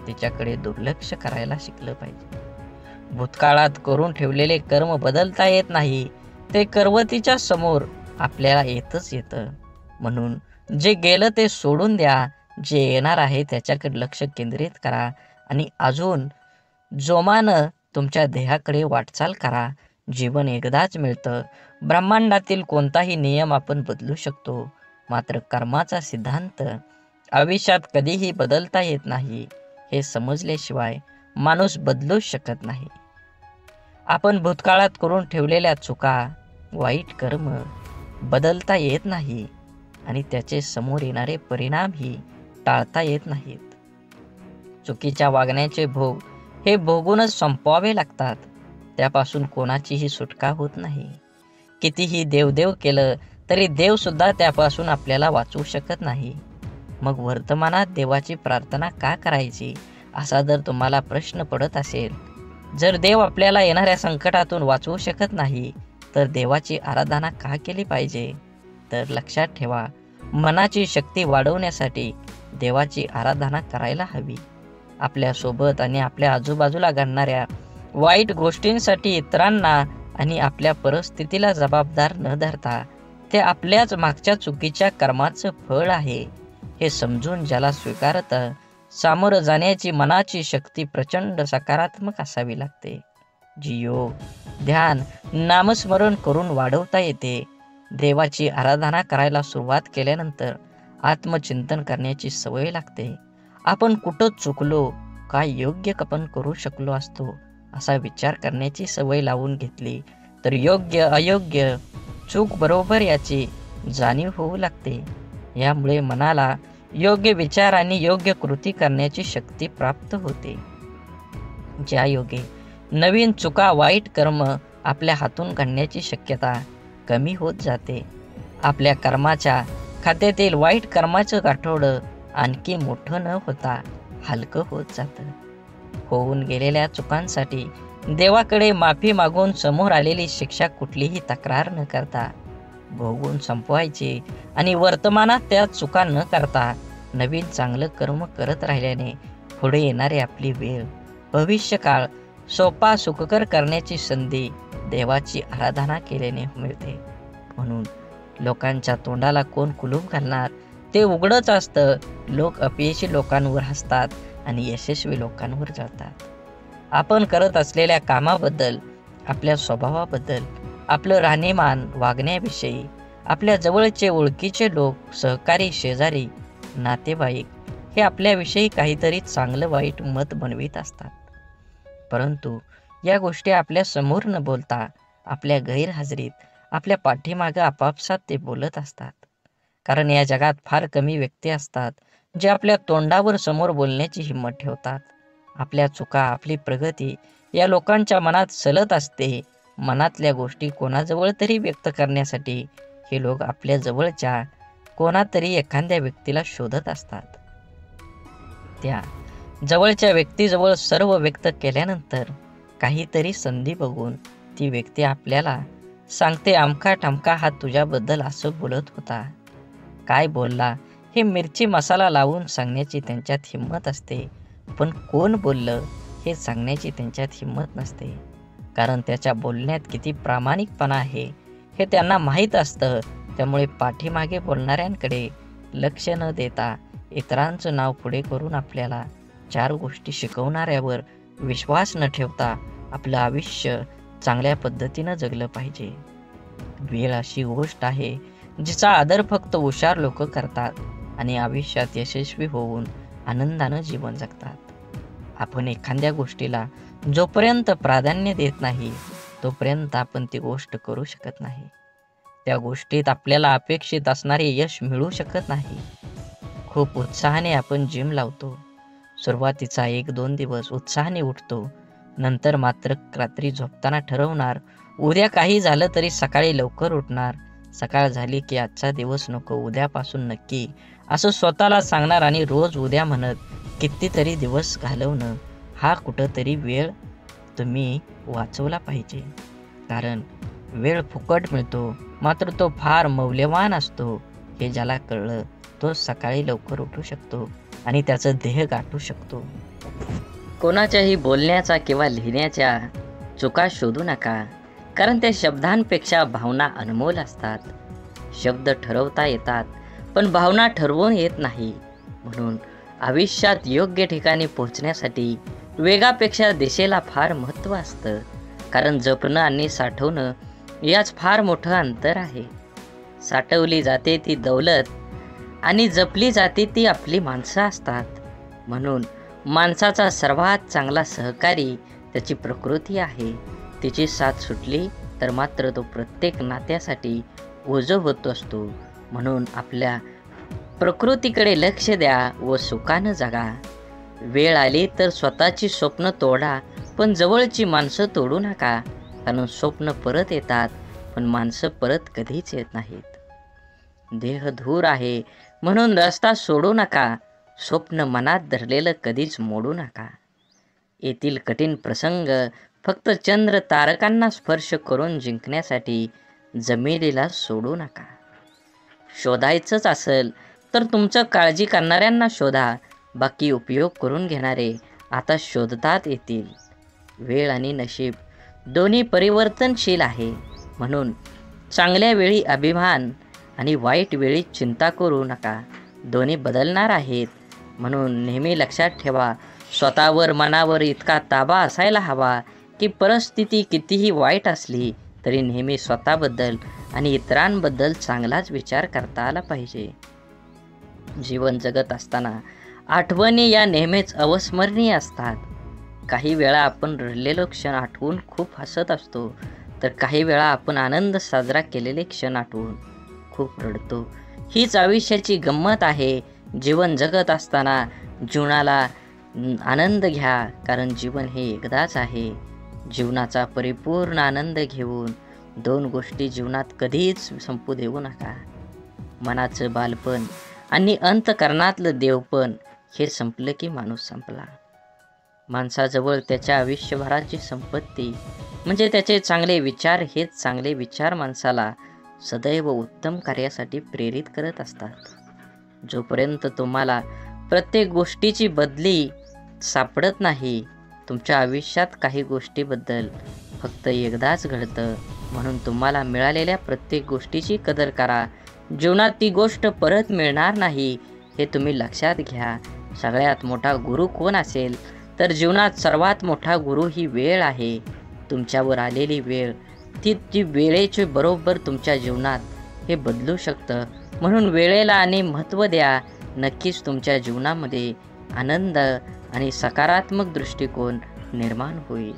तिच्याकडे दुर्लक्ष करायला शिकलं पाहिजे. भूतकाळात करून ठेवलेले कर्म बदलता येत नाही, ते करवतीच्या समोर आपल्याला येतच येतं. म्हणून जे गेलं ते सोडून द्या, जे येणार आहे त्याच्याकडे लक्ष केंद्रित करा आणि अजून जोमानं तुमच्या ध्येयाकडे वाटचाल करा. जीवन एकदाच मिळतं. ब्रह्मांडातील कोणताही नियम आपण बदलू शकतो, मात्र कर्माचा सिद्धांत आयुष्यात कधीही बदलता येत नाही. हे समजल्याशिवाय माणूस बदलूच शकत नाही. आपण भूतकाळात करून ठेवलेल्या चुका, वाईट कर्म बदलता येत नाही आणि त्याचे समोर येणारे परिणामही टाळता येत नाहीत. चुकीच्या वागण्याचे भोग हे भोगूनच संपवावे लागतात. त्यापासून कोणाचीही सुटका होत नाही. कितीही देवदेव केलं तरी देवसुद्धा त्यापासून आपल्याला वाचवू शकत नाही. मग वर्तमानात देवाची प्रार्थना का करायची, असा जर तुम्हाला प्रश्न पडत असेल, जर देव आपल्याला येणाऱ्या संकटातून वाचवू शकत नाही तर देवाची आराधना का केली पाहिजे? तर लक्षात ठेवा, मनाची शक्ती वाढवण्यासाठी देवाची आराधना करायला हवी. आपल्यासोबत आणि आपल्या आजूबाजूला घडणाऱ्या वाईट गोष्टींसाठी इतरांना आणि आपल्या परिस्थितीला जबाबदार न धरता ते आपल्याच मागच्या चुकीच्या कर्माचं फळ आहे हे समजून ज्याला स्वीकारतं, सामोरं जाण्याची मनाची शक्ती प्रचंड सकारात्मक असावी लागते, जी योग, ध्यान, नामस्मरण करून वाढवता येते. देवाची आराधना करायला सुरुवात केल्यानंतर आत्मचिंतन करण्याची सवय लागते. आपण कुठं चुकलो, काय योग्य आपण करू शकलो असतो, असा विचार करण्याची सवय लावून घेतली तर योग्य अयोग्य, चूक बरोबर याची जाणीव होऊ लागते. यामुळे मनाला योग्य विचार आणि योग्य कृती करण्याची शक्ती प्राप्त होते. ज्या योगे नवीन चुका, वाईट कर्म आपल्या हातून घडण्याची शक्यता कमी होत जाते. आपल्या कर्माच्या खात्यातील वाईट कर्माचं गाठोडं आणखी मोठं न होता हलकं होत जातं. होऊन गेलेल्या चुकांसाठी देवाकडे माफी मागून समोर आलेली शिक्षा कुठलीही तक्रार न करता भोगून संपवायची आणि वर्तमानात त्या चुका न करता नवीन चांगलं कर्म करत राहिल्याने पुढे येणारी आपली वेळ, भविष्यकाळ सोपा सुखकर करण्याची संधी देवाची आराधना केल्याने मिळते. म्हणून लोकांच्या तोंडाला कोण कुलूप घालणार, ते उघडच असतं. लोक अपयशी लोकांवर हसतात आणि यशस्वी लोकांवर जळतात. आपण करत असलेल्या कामाबद्दल, आपल्या स्वभावाबद्दल, आपलं राहणीमान, वागण्याविषयी आपल्या जवळचे ओळखीचे लोक, सहकारी, शेजारी, नातेवाईक हे आपल्याविषयी काहीतरी चांगलं वाईट मत बनवित असतात. परंतु या गोष्टी आपल्या समोर न बोलता आपल्या गैरहजेरीत, आपल्या पाठीमागं आपापसात ते बोलत असतात. कारण या जगात फार कमी व्यक्ती असतात जे आपल्या तोंडावर समोर बोलण्याची हिंमत ठेवतात. आपल्या चुका, आपली प्रगती या लोकांच्या मनात सलत असते. मनातल्या गोष्टी कोणाजवळ तरी व्यक्त करण्यासाठी हे लोक आपल्या जवळच्या कोणातरी एखाद्या व्यक्तीला शोधत असतात. त्या जवळच्या व्यक्तीजवळ सर्व व्यक्त केल्यानंतर काहीतरी संधी बघून ती व्यक्ती आपल्याला सांगते, अमका ठमका हा तुझ्याबद्दल असं बोलत होता. काय बोलला हे मिरची मसाला लावून सांगण्याची त्यांच्यात हिंमत असते, पण कोण बोललं हे सांगण्याची त्यांच्यात हिंमत नसते. कारण त्याच्या बोलण्यात किती प्रामाणिकपणा आहे हे त्यांना माहीत असतं. त्यामुळे पाठीमागे बोलणाऱ्यांकडे लक्ष न देता इतरांचं नाव पुढे करून आपल्याला चार गोष्टी शिकवणाऱ्यावर विश्वास न ठेवता आपलं आयुष्य चांगल्या पद्धतीनं जगलं पाहिजे. वेळ अशी गोष्ट आहे जिचा आदर फक्त हुशार लोक करतात आणि आयुष्यात यशस्वी होऊन आनंदानं जीवन जगतात. आपण एखाद्या गोष्टीला जोपर्यंत प्राधान्य देत नाही तोपर्यंत आपण ती गोष्ट करू शकत नाही. त्या गोष्टीत आपल्याला अपेक्षित असणारे यश मिळू शकत नाही. खूप उत्साहाने आपण जिम लावतो. सुरुवातीचा 1-2 दिवस उत्साहाने उठतो. नंतर मात्र रात्री झोपताना ठरवणार, उद्या काही झालं तरी सकाळी लवकर उठणार. सकाळ झाली की आजचा दिवस नको, उद्यापासून नक्की असं स्वतःला सांगणार आणि रोज उद्या म्हणत कितीतरी दिवस घालवणं हा कुठंतरी वेळ तुम्ही वाचवला पाहिजे. कारण वेळ फुकट मिळतो, मात्र तो फार मौल्यवान असतो. हे ज्याला कळलं तो सकाळी लवकर उठू शकतो आणि त्याचं ध्येय गाठू शकतो. कोणाच्याही बोलण्याचा किंवा लिहिण्याच्या चुका शोधू नका, कारण त्या शब्दांपेक्षा भावना अनमोल असतात. शब्द ठरवता येतात पण भावना ठरवून येत नाही. म्हणून आयुष्यात योग्य ठिकाणी पोहोचण्यासाठी वेगापेक्षा दिशेला फार महत्त्व असतं. कारण जपणं आणि साठवणं याच फार मोठं अंतर आहे. साठवली जाते ती दौलत आणि जपली जाते ती आपली माणसं असतात. म्हणून माणसाचा सर्वात चांगला सहकारी त्याची प्रकृती आहे. तिची साथ सुटली तर मात्र तो प्रत्येक नात्यासाठी ओझं होत असतो. म्हणून आपल्या प्रकृतीकडे लक्ष द्या व सुखानं जगा. वेळ आली तर स्वतःची स्वप्न तोडा, पण जवळची माणसं तोडू नका. कारण स्वप्न परत येतात पण माणसं परत कधीच येत नाहीत. देह धूर आहे म्हणून रस्ता सोडू नका. स्वप्न मनात धरलेलं कधीच मोडू नका. येथील कठीण प्रसंग फक्त चंद्र तारकांना स्पर्श करून जिंकण्यासाठी जमिनीला सोडू नका. शोधायचंच असेल तर तुमचं काळजी करणाऱ्यांना शोधा. बाकी उपयोग करून घेणारे आता शोधतात येतील. वेळ आणि नशीब दोन्ही परिवर्तनशील आहे. म्हणून चांगल्या वेळी अभिमान आणि वाईट वेळी चिंता करू नका. दोन्ही बदलणार आहेत. म्हणून नेहमी लक्षात ठेवा, स्वतःवर मनावर इतका ताबा असायला हवा की परिस्थिती कितीही वाईट असली तरी नेहमी स्वतःबद्दल आणि इतरांबद्दल चांगलाच विचार करता आला पाहिजे. जीवन जगत असताना आठवणी या नेहमीच अविस्मरणीय असतात. काही वेळा आपण रडलेलो क्षण आठवून खूप हसत असतो, तर काही वेळा आपण आनंद साजरा केलेले क्षण आठवून खूप रडतो. हीच आयुष्याची गंमत आहे. जीवन जगत असताना जीवनाला आनंद घ्या, कारण जीवन हे एकदाच आहे. जीवनाचा परिपूर्ण आनंद घेऊन दोन गोष्टी जीवनात कधीच संपू देऊ नका. मनाचं बालपण आणि अंतःकरणातलं देवपण हे संपलं की माणूस संपला. माणसाजवळ त्याच्या आयुष्यभराची संपत्ती म्हणजे त्याचे चांगले विचार. हेच चांगले विचार माणसाला सदैव उत्तम कार्यासाठी प्रेरित करत असतात. जोपर्यंत तुम्हाला प्रत्येक गोष्टीची बदली सापडत नाही, तुमच्या आयुष्यात काही गोष्टीबद्दल फक्त एकदाच घडतं. म्हणून तुम्हाला मिळालेल्या प्रत्येक गोष्टीची कदर करा. जीवनात ती गोष्ट परत मिळणार नाही हे तुम्ही लक्षात घ्या. सगळ्यात मोठा गुरु कोण असेल तर जीवनात सर्वात मोठा गुरु ही वेळ आहे. तुमच्यावर आलेली वेळ ती वेळेचे बरोबर तुमच्या जीवनात हे बदलू शकतं. म्हणून वेळेला आणि महत्त्व द्या. नक्कीच तुमच्या जीवनामध्ये आनंद आणि सकारात्मक दृष्टिकोन निर्माण होईल.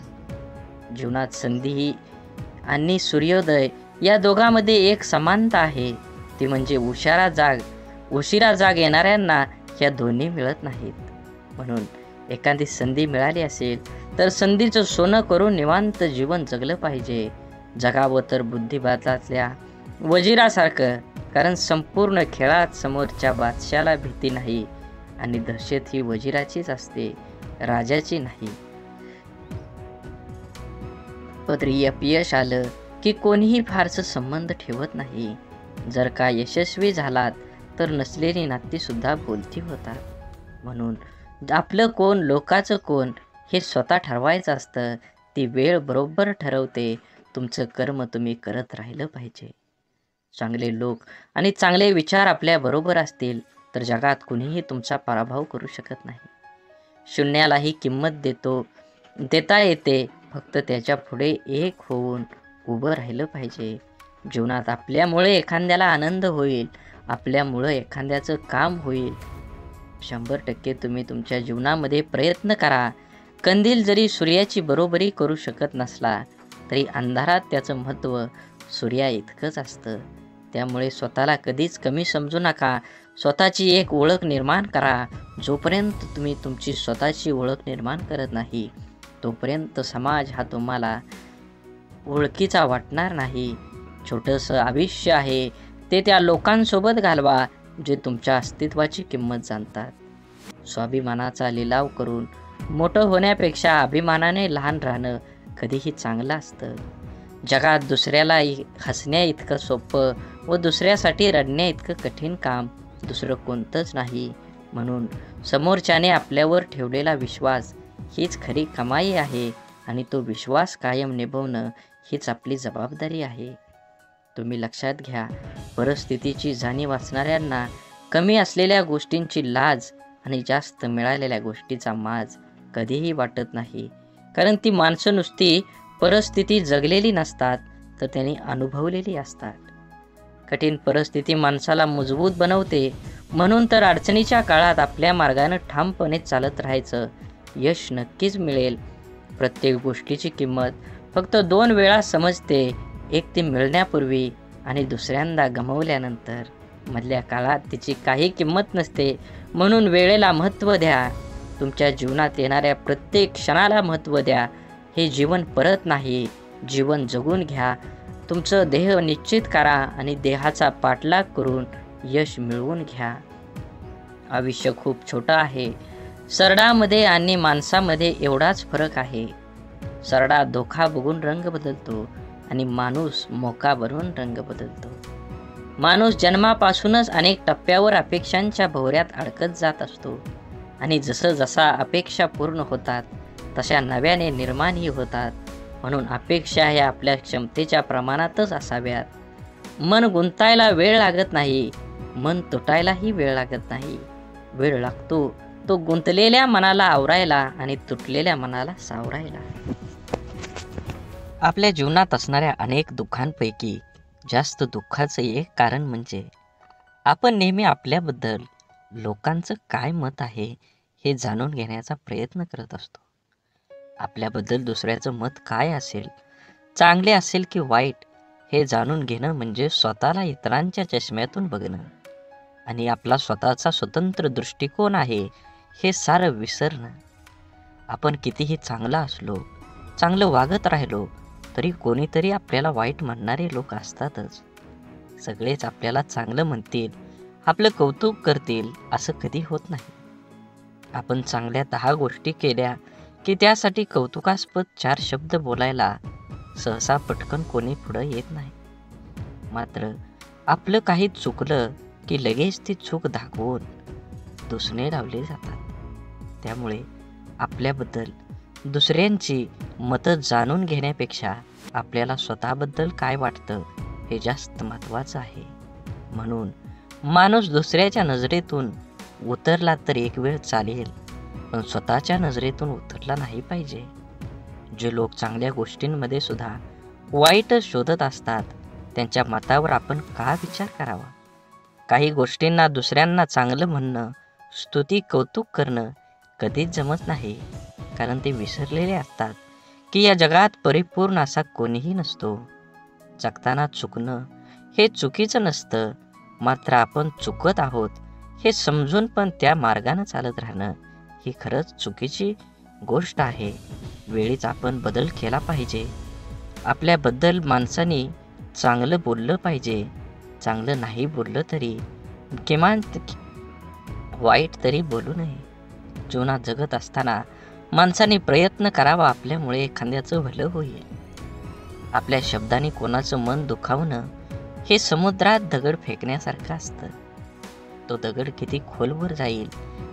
जीवनात संधी आणि सूर्योदय या दोघांमध्ये एक समानता आहे. ती म्हणजे उशिरा जाग येणाऱ्यांना या दोन्ही मिळत नाहीत. म्हणून एखादी संधी मिळाली असेल तर संधीचं सोनं करून निवांत जीवन जगलं पाहिजे. जगावं तर बुद्धिबळातल्या वजिरासारखं, कारण संपूर्ण खेळात समोरच्या बादशाला भीती नाही आणि दहशत ही वजिराचीच असते, राजाची नाही. पदरी अपयश आलं की कोणीही फारसं संबंध ठेवत नाही. जर का यशस्वी झालात तर नसलेली नाती सुद्धा बोलती होतात. म्हणून आपलं कोण लोकाचं कोण हे स्वतः ठरवायचं असतं. ती वेळ बरोबर ठरवते. तुमचं कर्म तुम्ही करत राहिलं पाहिजे. चांगले लोक आणि चांगले विचार आपल्या बरोबर असतील तर जगात कुणीही तुमचा पराभव करू शकत नाही. शून्यालाही किंमत देता येते. फक्त त्याच्या पुढे एक होऊन उभं राहिलं पाहिजे. जीवनात आपल्यामुळे एखाद्याला आनंद होईल, आपल्यामुळे एखाद्याचं काम होईल. 100% तुम्ही तुमच्या जीवनामध्ये प्रयत्न करा. कंदील जरी सूर्याची बरोबरी करू शकत नसला तरी अंधारात त्याचं महत्त्व सूर्या इतकंच असतं. त्यामुळे स्वतःला कधीच कमी समजू नका. स्वतःची एक ओळख निर्माण करा. जोपर्यंत तुम्ही तुमची स्वतःची ओळख निर्माण करत नाही तोपर्यंत समाज हा तुम्हाला ओळखीचा वाटणार नाही. छोटंसं आयुष्य आहे ते त्या लोकांसोबत घालवा जे तुमच्या अस्तित्वाची किंमत जाणतात. स्वाभिमानाचा लिलाव करून मोठं होण्यापेक्षा अभिमानाने लहान राहणं कधीही चांगलं असतं. जगात दुसऱ्याला हसण्या इतकं सोपं व दुसऱ्यासाठी रडण्या इतकं कठीण काम दुसरं कोणतंच नाही. म्हणून समोरच्याने आपल्यावर ठेवलेला विश्वास हीच खरी कमाई आहे आणि तो विश्वास कायम निभवणं हीच आपली जबाबदारी आहे. तुम्ही लक्षात घ्या, परिस्थितीची जाणीव असणाऱ्यांना कमी असलेल्या गोष्टींची लाज आणि जास्त मिळालेल्या गोष्टीचा माज कधीही वाटत नाही. कारण ती माणसं नुसती परिस्थिती जगलेली नसतात, तर त्यांनी अनुभवलेली असतात. कठीण परिस्थिती माणसाला मजबूत बनवते. म्हणून तर अडचणीच्या काळात आपल्या मार्गाने ठामपणे चालत राहायचं. यश नक्कीच मिळेल. प्रत्येक गोष्टीची किंमत फक्त 2 वेळा समजते, एक ती मिळण्यापूर्वी आणि दुसऱ्यांदा गमावल्यानंतर. मधल्या काळात तिची काही किंमत नसते. म्हणून वेळेला महत्त्व द्या. तुमच्या जीवनात येणाऱ्या प्रत्येक क्षणाला महत्त्व द्या. हे जीवन परत नाही, जीवन जगून घ्या. तुमचं ध्येय निश्चित करा आणि देहाचा पाठलाग करून यश मिळवून घ्या. आयुष्य खूप छोटं आहे. सरडामध्ये आणि माणसामध्ये एवढाच फरक आहे. सरडा धोका बघून रंग बदलतो आणि माणूस मोका बनवून रंग बदलतो. माणूस जन्मापासूनच अनेक टप्प्यावर अपेक्षांच्या भोवऱ्यात अडकत जात असतो आणि जसा अपेक्षा पूर्ण होतात तशा नव्याने निर्माणही होतात. म्हणून अपेक्षा ह्या आपल्या क्षमतेच्या प्रमाणातच असाव्यात. मन गुंतायला वेळ लागत नाही, मन तुटायलाही वेळ लागत नाही. वेळ लागतो तो गुंतलेल्या मनाला आवरायला आणि तुटलेल्या मनाला सावरायला. आपल्या जीवनात असणाऱ्या अनेक दुःखांपैकी जास्त दुःखाचं एक कारण म्हणजे आपण नेहमी आपल्याबद्दल लोकांचं काय मत आहे हे जाणून घेण्याचा प्रयत्न करत असतो. आपल्याबद्दल दुसऱ्याचं मत काय असेल, चांगले असेल की वाईट, हे जाणून घेणं म्हणजे स्वतःला इतरांच्या चष्म्यातून बघणं आणि आपला स्वतःचा स्वतंत्र दृष्टिकोन आहे हे सारं विसरणं. आपण कितीही चांगला असलो, चांगलं वागत राहिलो तरी कोणीतरी आपल्याला वाईट म्हणणारे लोक असतातच. सगळेच आपल्याला चांगलं म्हणतील, आपलं कौतुक करतील असं कधी होत नाही. आपण चांगल्या 10 गोष्टी केल्या की त्यासाठी कौतुकास्पद 4 शब्द बोलायला सहसा पटकन कोणी पुढं येत नाही. मात्र आपलं काही चुकलं की लगेच ती चूक दाखवून दुसणे लावले जातात. त्यामुळे आपल्याबद्दल दुसऱ्यांची मतं जाणून घेण्यापेक्षा आपल्याला स्वतःबद्दल काय वाटतं हे जास्त महत्त्वाचं आहे. म्हणून माणूस दुसऱ्याच्या नजरेतून उतरला तर एक वेळ चालेल, पण स्वतःच्या नजरेतून उतरला नाही पाहिजे. जे लोक चांगल्या गोष्टींमध्ये सुद्धा वाईटच शोधत असतात त्यांच्या मतावर आपण का विचार करावा. काही गोष्टींना दुसऱ्यांना चांगलं म्हणणं, स्तुती, कौतुक करणं कधीच जमत नाही. कारण ते विसरलेले असतात की या जगात परिपूर्ण असा कोणीही नसतो. जगताना चुकणं हे चुकीचं नसतं, मात्र आपण चुकत आहोत हे समजून पण त्या मार्गाने चालत राहणं ही खरंच चुकीची गोष्ट आहे. वेळीच आपण बदल केला पाहिजे. आपल्याबद्दल माणसाने चांगलं बोललं पाहिजे. चांगलं नाही बोललं तरी किमान वाईट तरी बोलू नये. जीवनात जगत असताना माणसाने प्रयत्न करावा, आपल्यामुळे एखाद्याचं भलं होईल. आपल्या शब्दांनी कोणाचं मन दुखावणं हे समुद्रात दगड फेकण्यासारखं असतं. तो दगड किती खोलवर जाईल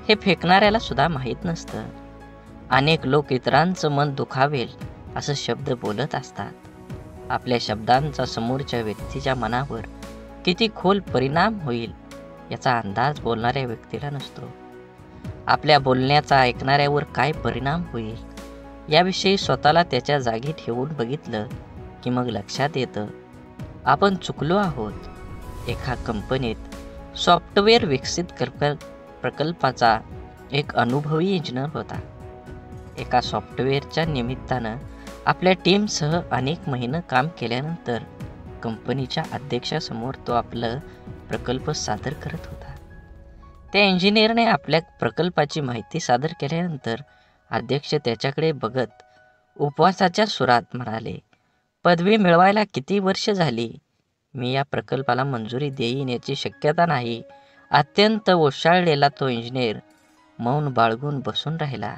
हे फेकणाऱ्याला सुद्धा माहीत नसतं. अनेक लोक इतरांचं मन दुखावेल असं शब्द बोलत असतात. आपल्या शब्दांचा समोरच्या व्यक्तीच्या मनावर किती खोल परिणाम होईल याचा अंदाज बोलणाऱ्या व्यक्तीला नसतो. आपल्या बोलण्याचा ऐकणाऱ्यावर काय परिणाम होईल याविषयी स्वतःला त्याच्या जागी ठेवून बघितलं की मग लक्षात येतं आपण चुकलो आहोत. एका कंपनीत सॉफ्टवेअर विकसित प्रकल्पाचा एक अनुभवी इंजिनियर होता. एका सॉफ्टवेअरच्या निमित्तानं आपल्या टीमसह अनेक महिने काम केल्यानंतर कंपनीच्या अध्यक्षासमोर तो आपलं प्रकल्प सादर करत होता. त्या इंजिनियरने आपल्या प्रकल्पाची माहिती सादर केल्यानंतर अध्यक्ष त्याच्याकडे बघत उपवासाच्या सुरात म्हणाले, पदवी मिळवायला किती वर्ष झाली मी या प्रकल्पाला मंजुरी देईन याची शक्यता नाही. अत्यंत ओशाळलेला तो इंजिनियर मौन बाळगून बसून राहिला.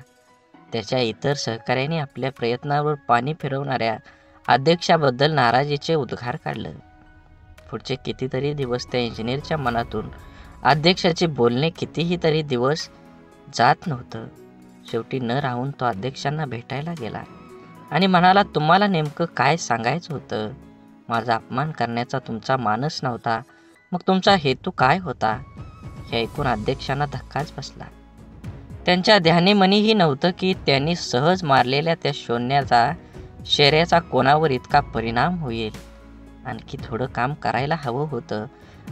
त्याच्या इतर सहकाऱ्यांनी आपल्या प्रयत्नावर पाणी फिरवणाऱ्या अध्यक्षाबद्दल नाराजीचे उद्गार काढले. पुढचे कितीतरी दिवस त्या इंजिनियरच्या मनातून अध्यक्षाचे बोलणे कितीही तरी दिवस जात नव्हतं. शेवटी न राहून तो अध्यक्षांना भेटायला गेला आणि म्हणाला, तुम्हाला नेमकं काय सांगायचं होतं? माझा अपमान करण्याचा तुमचा मानस नव्हता, मग तुमचा हेतू काय होता? हे ऐकून अध्यक्षांना धक्काच बसला. त्यांच्या ध्यानीमनीही नव्हतं की त्यांनी सहज मारलेल्या त्या शौर्याचा कोणावर इतका परिणाम होईल. आणखी थोडं काम करायला हवं होतं.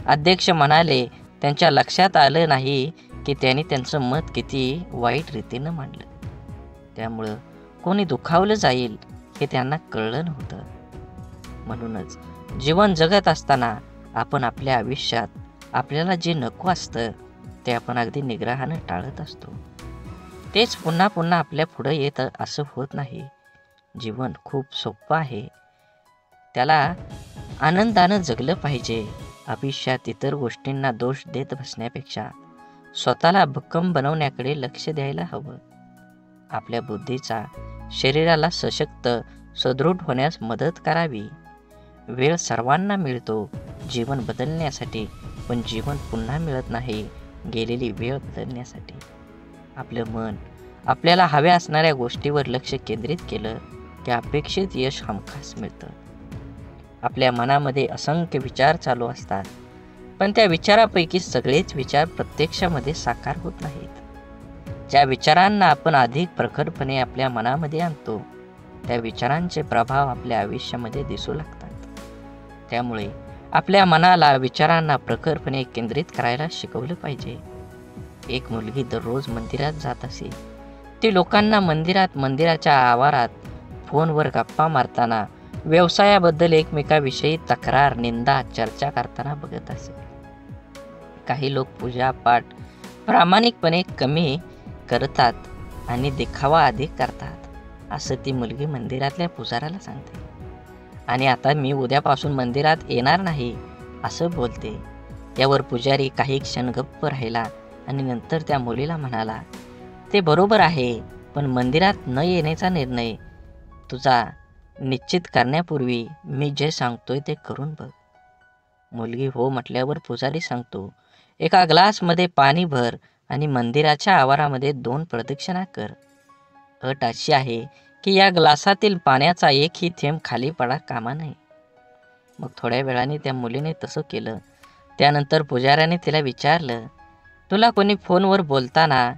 अध्यक्ष म्हणाले, त्यांच्या लक्षात आलं नाही की त्यांनी त्यांचं मत किती वाईट रीतीनं मांडलं. त्यामुळं कोणी दुखावलं जाईल हे त्यांना कळलं नव्हतं. म्हणूनच जीवन जगत असताना आपण आपल्या आयुष्यात आपल्याला जे नको असतं ते आपण अगदी निग्रहानं टाळत असतो. तेच पुन्हा पुन्हा आपल्या पुढं येत असं होत नाही. जीवन खूप सोपं आहे. त्याला आनंदानं जगलं पाहिजे. आयुष्यात इतर गोष्टींना दोष देत बसण्यापेक्षा स्वतःला भक्कम बनवण्याकडे लक्ष द्यायला हवं. आपल्या बुद्धीचा शरीराला सशक्त सदृढ होण्यास मदत करावी. वेळ सर्वांना मिळतो जीवन बदलण्यासाठी, पण जीवन पुन्हा मिळत नाही गेलेली वेळ बदलण्यासाठी. आपलं मन आपल्याला हव्या असणाऱ्या गोष्टीवर लक्ष केंद्रित केलं की अपेक्षित यश हमखास मिळतं. आपल्या मनामध्ये असंख्य विचार चालू असतात, पण त्या विचारापैकी सगळेच विचार प्रत्यक्षामध्ये साकार होत नाहीत. ज्या विचारांना आपण अधिक प्रखरपणे आपल्या मनामध्ये आणतो त्या विचारांचे प्रभाव आपल्या आयुष्यामध्ये दिसू लागतात. त्यामुळे आपल्या मनाला विचारांना प्रखरपणे केंद्रित करायला शिकवलं पाहिजे. एक मुलगी दररोज मंदिरात जात असे. ती लोकांना मंदिराच्या आवारात फोनवर गप्पा मारताना, व्यवसायाबद्दल एकमेकाविषयी तक्रार, निंदा, चर्चा करताना बघत असे. काही लोक पूजा पाठ प्रामाणिकपणे कमी करतात आणि देखावा अधिक करतात असं ती मुलगी मंदिरातल्या पुजाऱ्याला सांगते. आणि आता मी उद्यापासून मंदिरात येणार नाही असं बोलते. यावर पुजारी काही क्षण गप्प राहिला आणि नंतर त्या मुलीला म्हणाला, ते बरोबर आहे, पण मंदिरात न येण्याचा निर्णय तुझा निश्चित करण्यापूर्वी मी जे सांगतोय ते करून बघ. मुलगी हो म्हटल्यावर पुजारी सांगतो, एका ग्लासमध्ये पाणी भर आणि मंदिराच्या आवारामध्ये 2 प्रदक्षिणा कर. अट अशी आहे की या ग्लासातील पाण्याचा एकही थेंब खाली पडा कामा नये. मग थोड्या वेळाने त्या मुलीने तसं केलं. त्यानंतर पुजाऱ्याने तिला विचारलं, तुला कोणी फोनवर बोलताना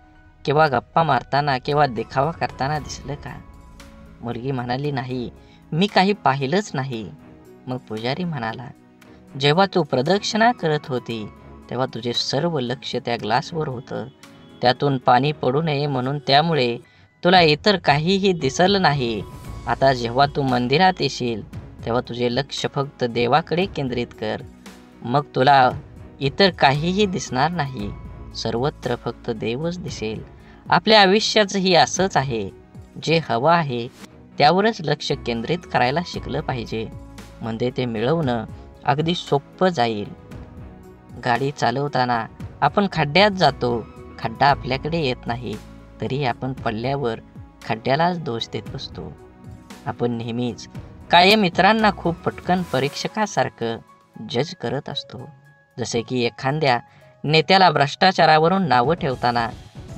किंवा गप्पा मारताना किंवा देखावा करताना दिसलं का? मुलगी म्हणाली, नाही, मी काही पाहिलंच नाही. मग पुजारी म्हणाला, जेव्हा तू प्रदक्षिणा करत होती तेव्हा तुझे सर्व लक्ष त्या ग्लासवर होतं. त्यातून पाणी पडू नये म्हणून, त्यामुळे तुला इतर काहीही दिसलं नाही. आता जेव्हा तू मंदिरात येशील तेव्हा तुझे लक्ष फक्त देवाकडे केंद्रित कर. मग तुला इतर काहीही दिसणार नाही. सर्वत्र फक्त देवच दिसेल. आपल्या आयुष्याचंही असंच आहे. जे हवं आहे त्यावरच लक्ष केंद्रित करायला शिकलं पाहिजे, म्हणजे ते मिळवणं अगदी सोपं जाईल. गाडी चालवताना आपण खड्ड्यात जातो. खड्डा आपल्याकडे येत नाही तरी आपण पडल्यावर खड्ड्यालाच दोष देत बसतो. आपण नेहमीच कायम इतरांना खूप पटकन परीक्षकासारखं जज करत असतो. जसे की एखाद्या नेत्याला भ्रष्टाचारावरून नावं ठेवताना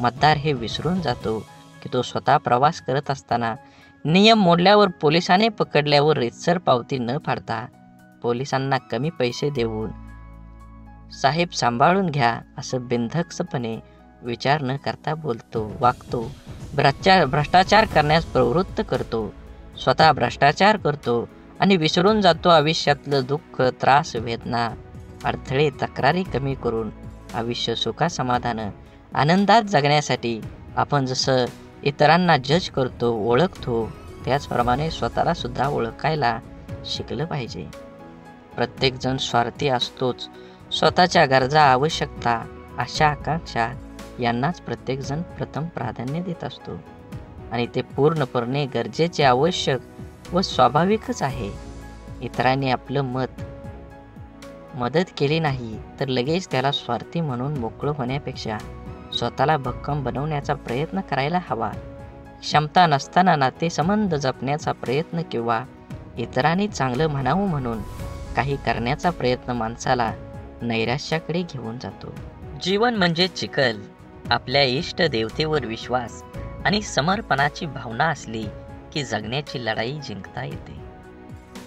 मतदार हे विसरून जातो की तो स्वतः प्रवास करत असताना नियम मोडल्यावर पोलिसाने पकडल्यावर रीतसर पावती न फाडता पोलिसांना कमी पैसे देऊन साहेब सांभाळून घ्या असं बिनधास्तपणे विचार न करता बोलतो, वागतो. भ्रष्टाचार करण्यास प्रवृत्त करतो. स्वतः भ्रष्टाचार करतो आणि विसरून जातो आयुष्यातलं दुःख, त्रास, वेदना, अडथळे, तक्रारी कमी करून आयुष्य सुखासमाधानं आनंदात जगण्यासाठी आपण जसं इतरांना जज करतो, ओळखतो, त्याचप्रमाणे स्वतःला सुद्धा ओळखायला शिकलं पाहिजे. प्रत्येकजण स्वार्थी असतोच. स्वतःच्या गरजा, आवश्यकता, आशा, आकांक्षा यांनाच प्रत्येकजण प्रथम प्राधान्य देत असतो आणि ते पूर्णपणे गरजेचे, आवश्यक व स्वाभाविकच आहे. इतरांनी आपलं मत मदत केली नाही तर लगेच त्याला स्वार्थी म्हणून मोकळं होण्यापेक्षा स्वतःला भक्कम बनवण्याचा प्रयत्न करायला हवा. क्षमता नसताना नातेसंबंध जपण्याचा प्रयत्न किंवा इतरांनी चांगलं म्हणावं म्हणून काही करण्याचा प्रयत्न माणसाला नैराश्याकडे घेऊन जातो. जीवन म्हणजे चिखल. आपल्या इष्ट देवतेवर विश्वास आणि समर्पणाची भावना असली की जगण्याची लढाई जिंकता येते.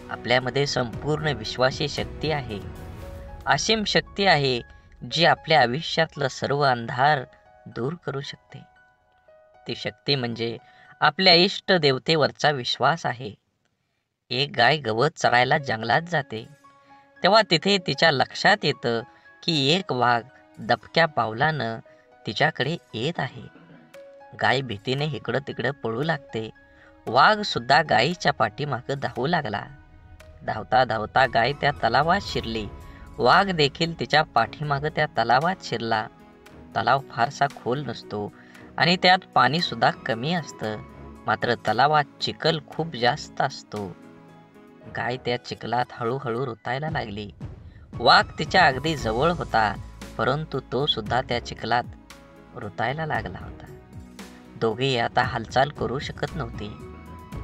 आपल्यामध्ये संपूर्ण विश्वाची शक्ती आहे. असीम शक्ती आहे जी आपल्या आयुष्यातलं सर्व अंधार दूर करू शकते. ती शक्ती म्हणजे आपल्या इष्ट देवतेवरचा विश्वास आहे. एक गाय गवत चरायला जंगलात जाते तेव्हा तिथे तिच्या लक्षात येतं की एक वाघ दबक्या पावलानं तिच्याकडे येत आहे. गाय भीतीने इकडं तिकडं पळू लागते. वाघ सुद्धा गायीच्या पाठीमागं धावू लागला. धावता धावता गाय त्या तलावात शिरली. वाघ देखील तिच्या पाठीमागं त्या तलावात शिरला. तलाव फारसा खोल नसतो आणि त्यात पाणी सुद्धा कमी असतं. मात्र तलावात चिखल खूप जास्त असतो. गाय त्या चिखलात हळूहळू रुतायला लागली. वाघ तिच्या अगदी जवळ होता, परंतु तो सुद्धा त्या चिखलात रुतायला लागला होता. दोघेही आता हालचाल करू शकत नव्हते.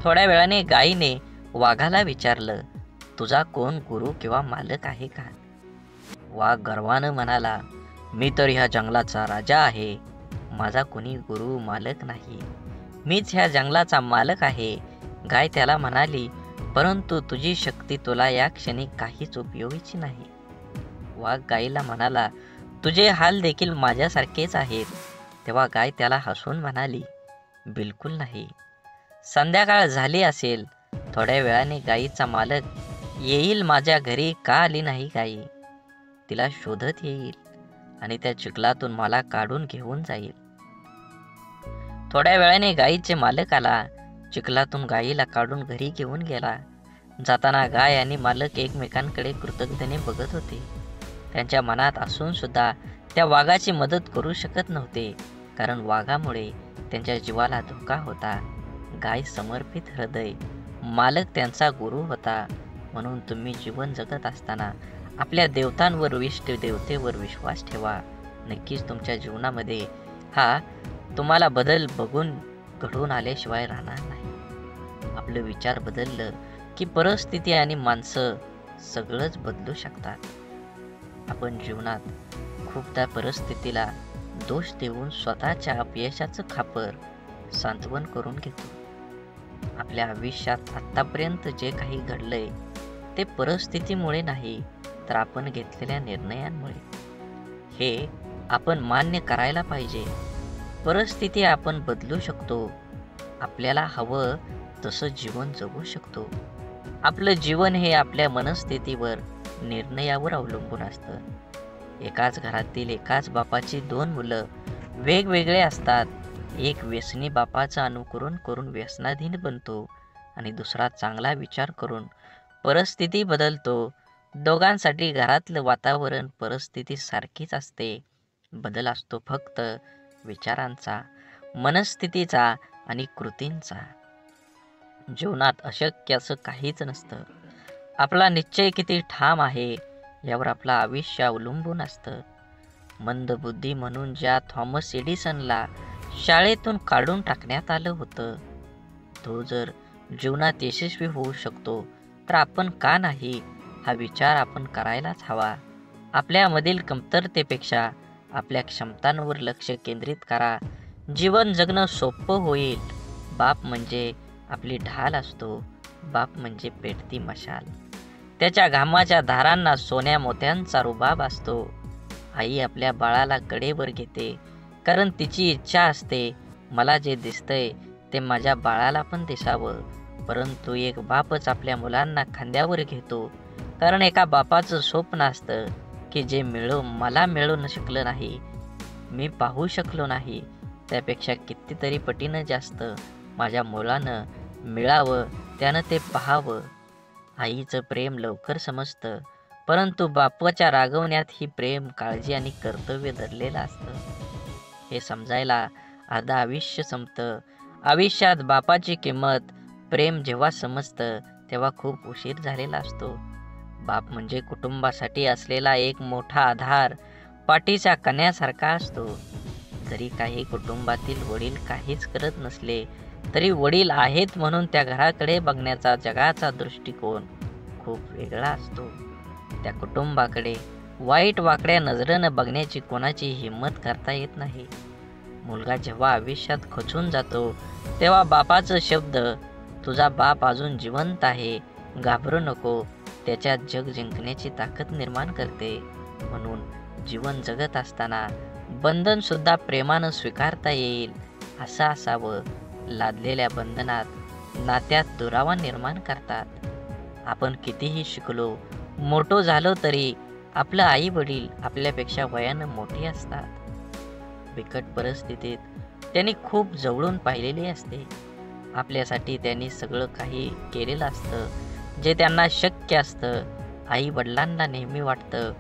थोड्या वेळाने गायीने वाघाला विचारलं, तुझा कोण गुरु किंवा मालक आहे का? वाघ गर्वानं म्हणाला, मी तर ह्या जंगलाचा राजा आहे. माझा कोणी गुरु मालक नाही. मीच ह्या जंगलाचा मालक आहे. गाय त्याला म्हणाली, परंतु तुझी शक्ती तुला या क्षणी काहीच उपयोगीची नाही. वाघ गायीला म्हणाला, तुझे हाल देखील माझ्यासारखेच आहेत. तेव्हा गाय त्याला हसून म्हणाली, बिलकुल नाही. संध्याकाळ झाली असेल. थोड्या वेळाने गायीचा मालक येईल. माझ्या घरी का आली नाही गायी? तिला शोधत येईल आणि त्या चिखलातून मला काढून घेऊन जाईल. थोड्या वेळाने गायीचे मालक आला. चिखलातून गायीला काढून घरी घेऊन गेला. जाताना गाय आणि मालक एकमेकांकडे कृतज्ञतेने बघत होते. त्यांच्या मनात असून सुद्धा त्या वाघाची मदत करू शकत नव्हते, कारण वाघामुळे त्यांच्या जीवाला धोका होता. गाय समर्पित हृदय, मालक त्यांचा गुरु होता. म्हणून तुम्ही जीवन जगत असताना आपल्या देवतांवर, इष्ट देवतेवर विश्वास ठेवा. नक्कीच तुमच्या जीवनामध्ये हा तुम्हाला बदल बघून घडून आल्याशिवाय राहणार नाही. आपलं विचार बदललं की परिस्थिती आणि माणसं सगळंच बदलू शकतात. आपण जीवनात खूपदा परिस्थितीला दोष देऊन स्वतःच्या अपयशाचं खापर सांत्वन करून घेतो. आपल्या आयुष्यात आत्तापर्यंत जे काही घडलंय ते परिस्थितीमुळे नाही, तर आपण घेतलेल्या निर्णयांमुळे. हे आपण मान्य करायला पाहिजे. परिस्थिती आपण बदलू शकतो. आपल्याला हवं तसं जीवन जगू शकतो. आपलं जीवन हे आपल्या मनस्थितीवर, निर्णयावर अवलंबून असतं. एकाच घरातील एकाच बापाची दोन मुलं वेगवेगळे असतात. एक व्यसनी बापाचं अनुकरण करून व्यसनाधीन बनतो आणि दुसरा चांगला विचार करून परिस्थिती बदलतो. दोघांसाठी घरातलं वातावरण, परिस्थिती सारखीच असते. बदल असतो फक्त विचारांचा, मनस्थितीचा आणि कृतींचा. जीवनात अशक्य असं काहीच नसतं. आपला निश्चय किती ठाम आहे यावर आपलं आयुष्य अवलंबून असतं. मंदबुद्धी म्हणून ज्या थॉमस एडिसनला शाळेतून काढून टाकण्यात आलं होतं, तो जर जीवनात यशस्वी होऊ शकतो तर आपण का नाही, हा विचार आपण करायलाच हवा. आपल्यामधील कमतरतेपेक्षा आपल्या क्षमतांवर लक्ष केंद्रित करा. जीवन जगणं सोपं होईल. बाप म्हणजे आपली ढाल असतो. बाप म्हणजे पेटती मशाल. त्याच्या घामाच्या धारांना सोन्या मोत्यांचा रुबाब असतो. आई आपल्या बाळाला कडेवर घेते, कारण तिची इच्छा असते, मला जे दिसतंय ते माझ्या बाळाला पण दिसावं. परंतु एक बापच आपल्या मुलांना खांद्यावर घेतो, कारण एका बापाचं स्वप्न असतं की जे मला मिळू शकलं नाही, मी पाहू शकलो नाही, त्यापेक्षा कितीतरी पटीनं जास्त माझ्या मुलानं मिळावं, त्यानं ते पाहावं. आईचं प्रेम लवकर समजतं, परंतु बापाच्या रागवण्यात ही प्रेम, काळजी आणि कर्तव्य दडलेलं असतं. हे समजायला अर्धा आयुष्य संपतं. आयुष्यात बापाची किंमत, प्रेम जेव्हा समजतं तेव्हा खूप उशीर झालेला असतो. बाप म्हणजे कुटुंबासाठी असलेला एक मोठा आधार, पाठीच्या कण्यासारखा असतो. जरी काही कुटुंबातील वडील काहीच करत नसले तरी वडील आहेत म्हणून त्या घराकडे बघण्याचा जगाचा दृष्टिकोन खूप वेगळा असतो. त्या कुटुंबाकडे वाईट वाकड्या नजरेनं बघण्याची कोणाची हिंमत करता येत नाही. मुलगा जेव्हा आयुष्यात खचून जातो तेव्हा बापाचं शब्द, तुझा बाप अजून जिवंत आहे, घाबरू नको, त्याच्यात जग जिंकण्याची ताकद निर्माण करते. म्हणून जीवन जगत असताना बंधन सुद्धा प्रेमानं स्वीकारता येईल असं असावं. लादलेल्या बंधनात नात्यात दुरावा निर्माण करतात. आपण कितीही शिकलो, मोठो झालो तरी आपलं आई वडील आपल्यापेक्षा वयानं मोठे असतात. बिकट परिस्थितीत त्यांनी खूप जवळून पाहिलेली असते. आपल्यासाठी त्यांनी सगळं काही केलेलं असतं जे त्यांना शक्य असतं. आई वडिलांना नेहमी वाटतं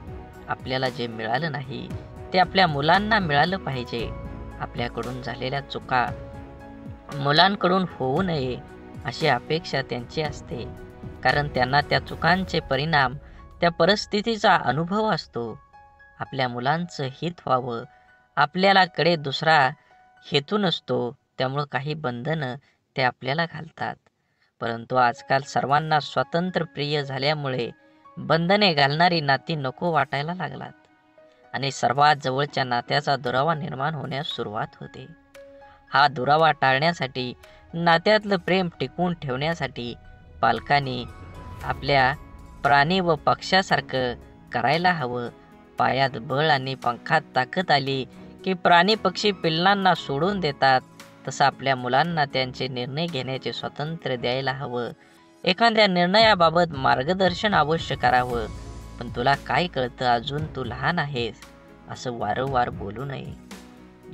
आपल्याला जे मिळालं नाही ते आपल्या मुलांना मिळालं पाहिजे. आपल्याकडून झालेल्या चुका मुलांकडून होऊ नये अशी अपेक्षा त्यांची असते, कारण त्यांना त्या चुकांचे परिणाम, त्या परिस्थितीचा अनुभव असतो. आपल्या मुलांचं हित व्हावं, आपल्याला कडे दुसरा हेतू नसतो, त्यामुळं काही बंधनं ते आपल्याला घालतात. परंतु आजकाल सर्वांना स्वातंत्र्य प्रिय झाल्यामुळे बंधने घालणारी नाती नको वाटायला लागतात आणि सर्वात जवळच्या नात्याचा दुरावा निर्माण होण्यास सुरुवात होते. हा दुरावा टाळण्यासाठी, नात्यातलं प्रेम टिकवून ठेवण्यासाठी पालकांनी आपल्या प्राणी व पक्ष्यासारखं करायला हवं. पायात बळ आणि पंखात ताकद आली की प्राणी पक्षी पिल्लांना सोडून देतात, तसं आपल्या मुलांना त्यांचे निर्णय घेण्याचे स्वातंत्र्य द्यायला हवं. एखाद्या निर्णयाबाबत मार्गदर्शन अवश्य करावं, पण तुला काय कळतं, अजून तू लहान आहेस, असं वारंवार बोलू नये.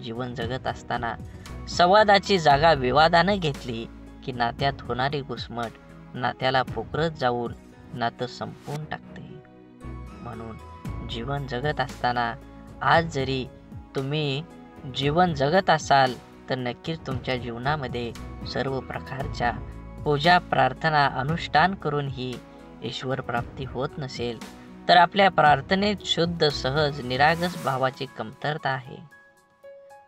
जीवन जगत असताना संवादाची जागा विवादानं घेतली की नात्यात होणारी घुसमट नात्याला पोखरत जाऊन नातं संपवून टाकते. म्हणून जीवन जगत असताना आज जरी तुम्ही जीवन जगत असाल तर नक्कीच तुमच्या जीवनामध्ये सर्व प्रकारच्या पूजा, प्रार्थना, अनुष्ठान करूनही ईश्वर प्राप्ती होत नसेल तर आपल्या प्रार्थनेत शुद्ध, सहज, निरागस भावाची कमतरता आहे.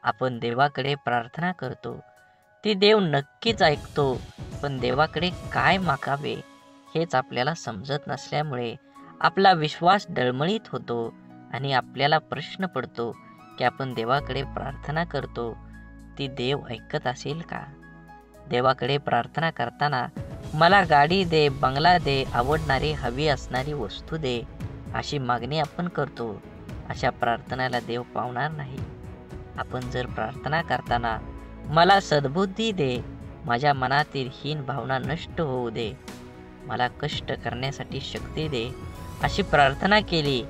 आपण देवाकडे प्रार्थना करतो, ती देव नक्कीच ऐकतो, पण देवाकडे काय मागावे हेच आपल्याला समजत नसल्यामुळे आपला विश्वास डळमळीत होतो आणि आपल्याला प्रश्न पडतो की आपण देवाकडे प्रार्थना करतो, ती देव ऐकत असेल का? देवाकडे प्रार्थना करताना मला गाडी दे, बंगला दे, आवडणारी हवी असणारी वस्तू दे अशी मागणी आपण करतो. अशा प्रार्थनेला देव पावणार नाही. आपण जर प्रार्थना करताना मला सद्बुद्धी दे, माझ्या मनातील हीन भावना नष्ट होऊ दे, मला कष्ट करण्यासाठी शक्ती दे अशी प्रार्थना केली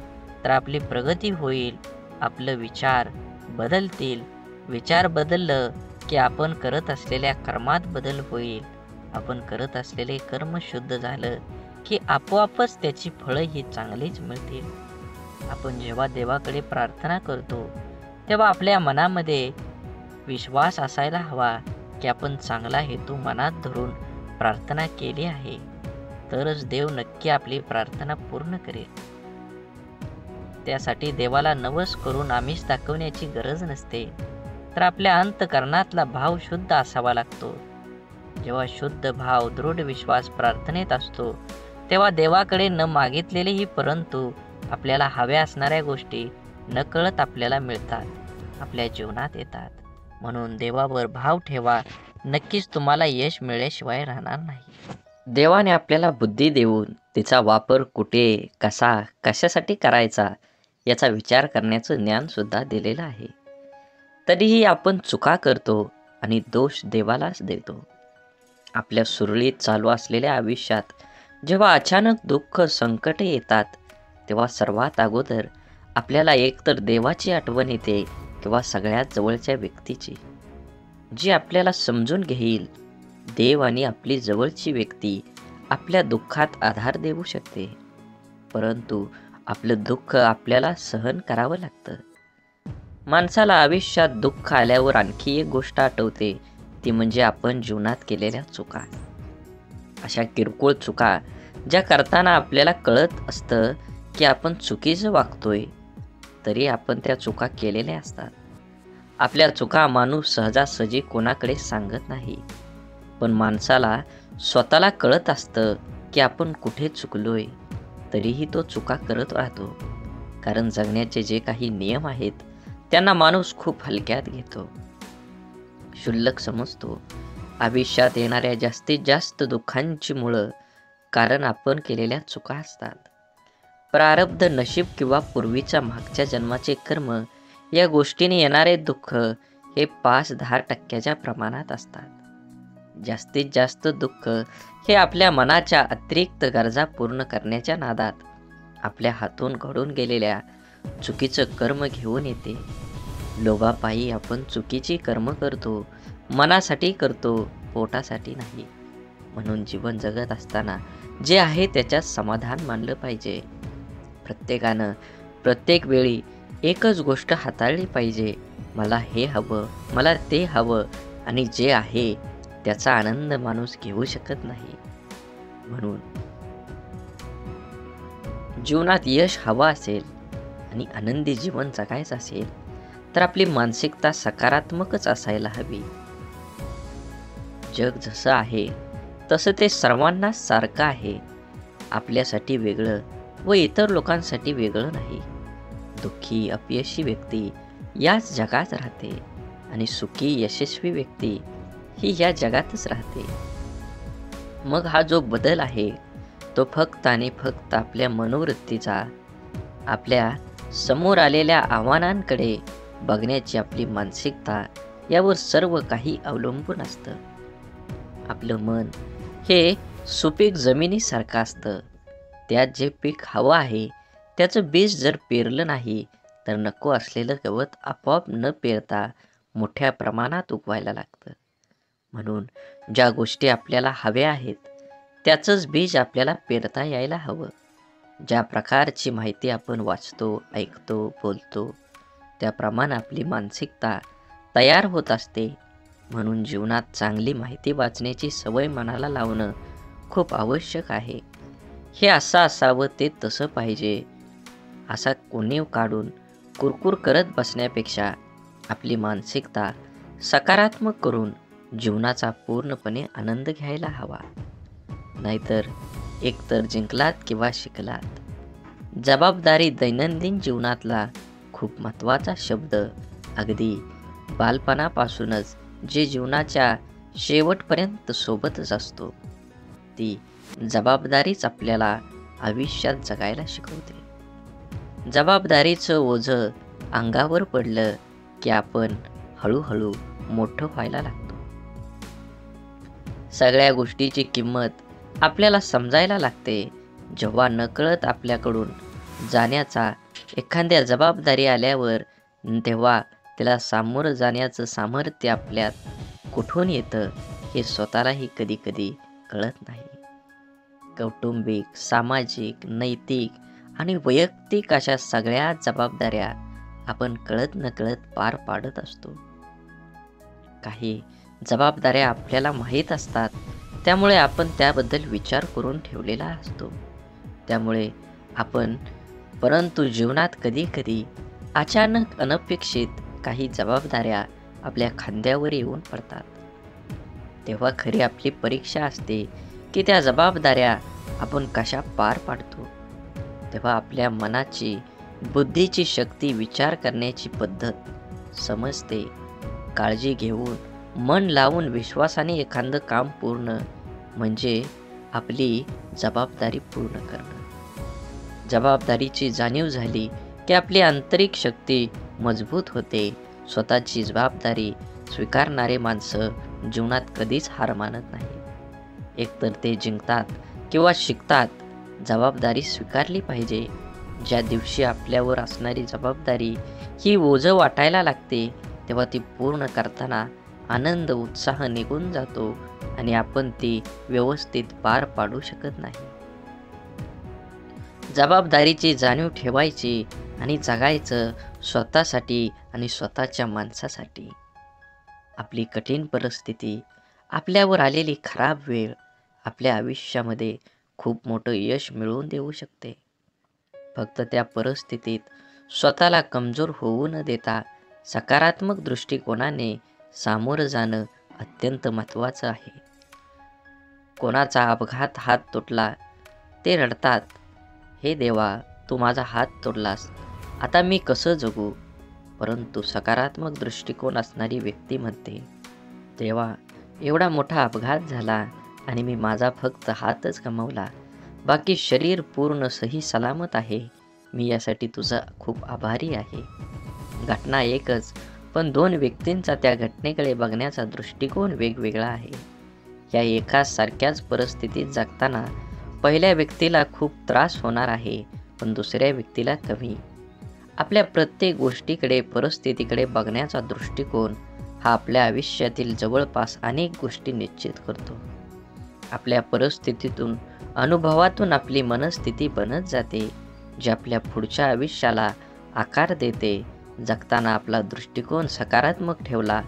तर आपली प्रगती होईल. आपलं विचार बदलतील. विचार बदललं की आपण करत असलेल्या कर्मात बदल होईल. आपण करत असलेले कर्म शुद्ध झालं की आपोआपच त्याची फळं ही चांगलीच मिळतील. आपण जेव्हा देवाकडे प्रार्थना करतो तेव्हा आपल्या मनामध्ये विश्वास असायला हवा की आपण चांगला हेतू मनात धरून प्रार्थना केली आहे, तरच देव नक्की आपली प्रार्थना पूर्ण करेल. त्यासाठी देवाला नवस करून आमिष दाखवण्याची गरज नसते, तर आपल्या अंतःकरणातला भाव शुद्ध असावा लागतो. जेव्हा शुद्ध भाव, दृढ विश्वास प्रार्थनेत असतो तेव्हा देवाकडे न मागितलेलेही परंतु आपल्याला हव्या असणाऱ्या गोष्टी नकळत आपल्याला मिळतात, आपल्या जीवनात येतात. म्हणून देवावर भाव ठेवा, नक्कीच तुम्हाला यश मिळाल्याशिवाय राहणार नाही. देवाने आपल्याला बुद्धी देऊन तिचा वापर कुठे, कसा, कशासाठी करायचा याचा विचार करण्याचं ज्ञान सुद्धा दिलेलं आहे. तरीही आपण चुका करतो आणि दोष देवालाच देतो. आपल्या सुरळीत चालू असलेल्या आयुष्यात जेव्हा अचानक दुःख, संकटे येतात तेव्हा सर्वात अगोदर आपल्याला एकतर देवाची आठवण येते किंवा सगळ्यात जवळच्या व्यक्तीची, जी आपल्याला समजून घेईल. देव आणि आपली जवळची व्यक्ती आपल्या दुःखात आधार देऊ शकते, परंतु आपलं दुःख आपल्याला सहन करावं लागतं. माणसाला आयुष्यात दुःख आल्यावर आणखी एक गोष्ट आठवते, ती म्हणजे आपण जीवनात केलेल्या चुका. अशा किरकोळ चुका ज्या करताना आपल्याला कळत असतं की आपण चुकीचं वागतोय, तरी आपण त्या चुका केलेल्या असतात. आपल्या चुका माणूस सहजासहजी कोणाकडे सांगत नाही, पण माणसाला स्वतःला कळत असतं की आपण कुठे चुकलोय, तरीही तो चुका करत राहतो. कारण जगण्याचे जे काही नियम आहेत त्यांना माणूस खूप हलक्यात घेतो, क्षुल्लक समजतो. आयुष्यात येणाऱ्या जास्तीत जास्त दुःखांची मुळं कारण आपण केलेल्या चुका असतात. प्रारब्ध, नशीब किंवा पूर्वीच्या मागच्या जन्माचे कर्म या गोष्टीने येणारे दुःख हे 5-10% प्रमाणात असतात. जास्तीत जास्त दुःख हे आपल्या मनाच्या अतिरिक्त गरजा पूर्ण करण्याच्या नादात आपल्या हातून घडून गेलेल्या चुकीचं कर्म घेऊन येते. लोभापायी आपण चुकीची कर्म करतो, मनासाठी करतो, पोटासाठी नाही. म्हणून जीवन जगत असताना जे आहे त्याच्यात समाधान मानलं पाहिजे. प्रत्येकानं प्रत्येक वेळी एकच गोष्ट हाताळली पाहिजे, मला हे हवं, मला ते हवं, आणि जे आहे त्याचा आनंद माणूस घेऊ शकत नाही. म्हणून जीवनात यश हवं असेल आणि आनंदी जीवन जगायचं असेल तर आपली मानसिकता सकारात्मकच असायला हवी. जग जसं आहे तसं ते सर्वांना सारखं आहे. आपल्यासाठी वेगळं व इतर लोकांसाठी वेगळं नाही. दुःखी अपयशी व्यक्ती याच जगात राहते आणि सुखी यशस्वी व्यक्ती ही या जगातच राहते. मग हा जो बदल आहे तो फक्त आणि फक्त आपल्या मनोवृत्तीचा, आपल्या समोर आलेल्या आव्हानांकडे बघण्याची आपली मानसिकता यावर सर्व काही अवलंबून असतं. आपलं मन हे सुपीक जमिनीसारखं असतं. त्यात जे पीक हवं आहे त्याचं बीज जर पेरलं नाही तर नको असलेलं गवत आपोआप न पेरता मोठ्या प्रमाणात उगवायला लागतं. म्हणून ज्या गोष्टी आपल्याला हव्या आहेत त्याचंच बीज आपल्याला पेरता यायला हवं. ज्या प्रकारची माहिती आपण वाचतो, ऐकतो, बोलतो त्याप्रमाणे आपली मानसिकता तयार होत असते. म्हणून जीवनात चांगली माहिती वाचण्याची सवय मनाला लावणं खूप आवश्यक आहे. हे असं असावं, ते तसं पाहिजे असा कोणीव काढून कुरकुर करत बसण्यापेक्षा आपली मानसिकता सकारात्मक करून जीवनाचा पूर्णपणे आनंद घ्यायला हवा. नाहीतर एकतर जिंकलात किंवा शिकलात. जबाबदारी दैनंदिन जीवनातला खूप महत्त्वाचा शब्द. अगदी बालपणापासूनच जे जीवनाच्या शेवटपर्यंत सोबतच असतो. ती जबाबदारीच आपल्याला आयुष्यात जगायला शिकवते. जबाबदारीचं ओझं अंगावर पडलं की आपण हळूहळू मोठं व्हायला लागतो. सगळ्या गोष्टीची किंमत आपल्याला समजायला लागते जेव्हा नकळत आपल्याकडून जाण्याचा एखाद्या जबाबदारी आल्यावर, तेव्हा त्याला सामोरं जाण्याचं सामर्थ्य आपल्यात कुठून येतं हे स्वतःलाही कधी कधी कळत नाही. कौटुंबिक, सामाजिक, नैतिक आणि वैयक्तिक अशा सगळ्या जबाबदाऱ्या आपण कळत नकळत पार पाडत असतो. काही जबाबदाऱ्या आपल्याला माहीत असतात, त्यामुळे आपण त्याबद्दल विचार करून ठेवलेला असतो. त्यामुळे आपण परंतु जीवनात कधी कधी अचानक अनपेक्षित काही जबाबदाऱ्या आपल्या खांद्यावर येऊन पडतात. तेव्हा खरी आपली परीक्षा असते की त्या जबाबदाऱ्या आपण कशा पार पाडतो. तेव्हा आपल्या मनाची, बुद्धीची शक्ती, विचार करण्याची पद्धत समजते. काळजी घेऊन, मन लावून, विश्वासाने एखादं काम पूर्ण म्हणजे आपली जबाबदारी पूर्ण करणं. जबाबदारीची जाणीव झाली की आपली आंतरिक शक्ती मजबूत होते. स्वतःची जबाबदारी स्वीकारणारे माणसं जीवनात कधीच हार मानत नाही. एकतर ते जिंकतात किंवा शिकतात. जबाबदारी स्वीकारली पाहिजे. ज्या दिवशी आपल्यावर असणारी जबाबदारी ही ओझं वाटायला लागते तेव्हा ती पूर्ण करताना आनंद, उत्साह निघून जातो आणि आपण ती व्यवस्थित पार पाडू शकत नाही. जबाबदारीची जाणीव ठेवायची आणि जगायचं स्वतःसाठी आणि स्वतःच्या माणसासाठी. आपली कठीण परिस्थिती, आपल्यावर आलेली खराब वेळ आपल्या आयुष्यामध्ये खूप मोठं यश मिळवून देऊ शकते. फक्त त्या परिस्थितीत स्वतःला कमजोर होऊ न देता सकारात्मक दृष्टिकोनाने सामोरं जाणं अत्यंत महत्त्वाचं आहे. कोणाचा अपघात हात तुटला, ते रडतात, "हे देवा, तू माझा हात तोडलास, आता मी कसं जगू?" परंतु सकारात्मक दृष्टिकोन असणारी व्यक्ती म्हणते, "देवा, एवढा मोठा अपघात झाला आणि मी माझा फक्त हातच गमावला, बाकी शरीर पूर्ण सही सलामत आहे. मी यासाठी तुझा खूप आभारी आहे." घटना एकच, पण दोन व्यक्तींचा त्या घटनेकडे बघण्याचा दृष्टिकोन वेगवेगळा आहे. या एकाच सारख्याच परिस्थितीत जगताना पहिल्या व्यक्तीला खूप त्रास होणार आहे, पण दुसऱ्या व्यक्तीला कमी. आपल्या प्रत्येक गोष्टीकडे, परिस्थितीकडे बघण्याचा दृष्टिकोन हा आपल्या आयुष्यातील जवळपास अनेक गोष्टी निश्चित करतो. आपल्या परिस्थितीतून, अनुभवातून आपली मनस्थिती बनत जाते, जी आपल्या पुढच्या आयुष्याला आकार देते. जगताना आपला दृष्टिकोन सकारात्मक ठेवला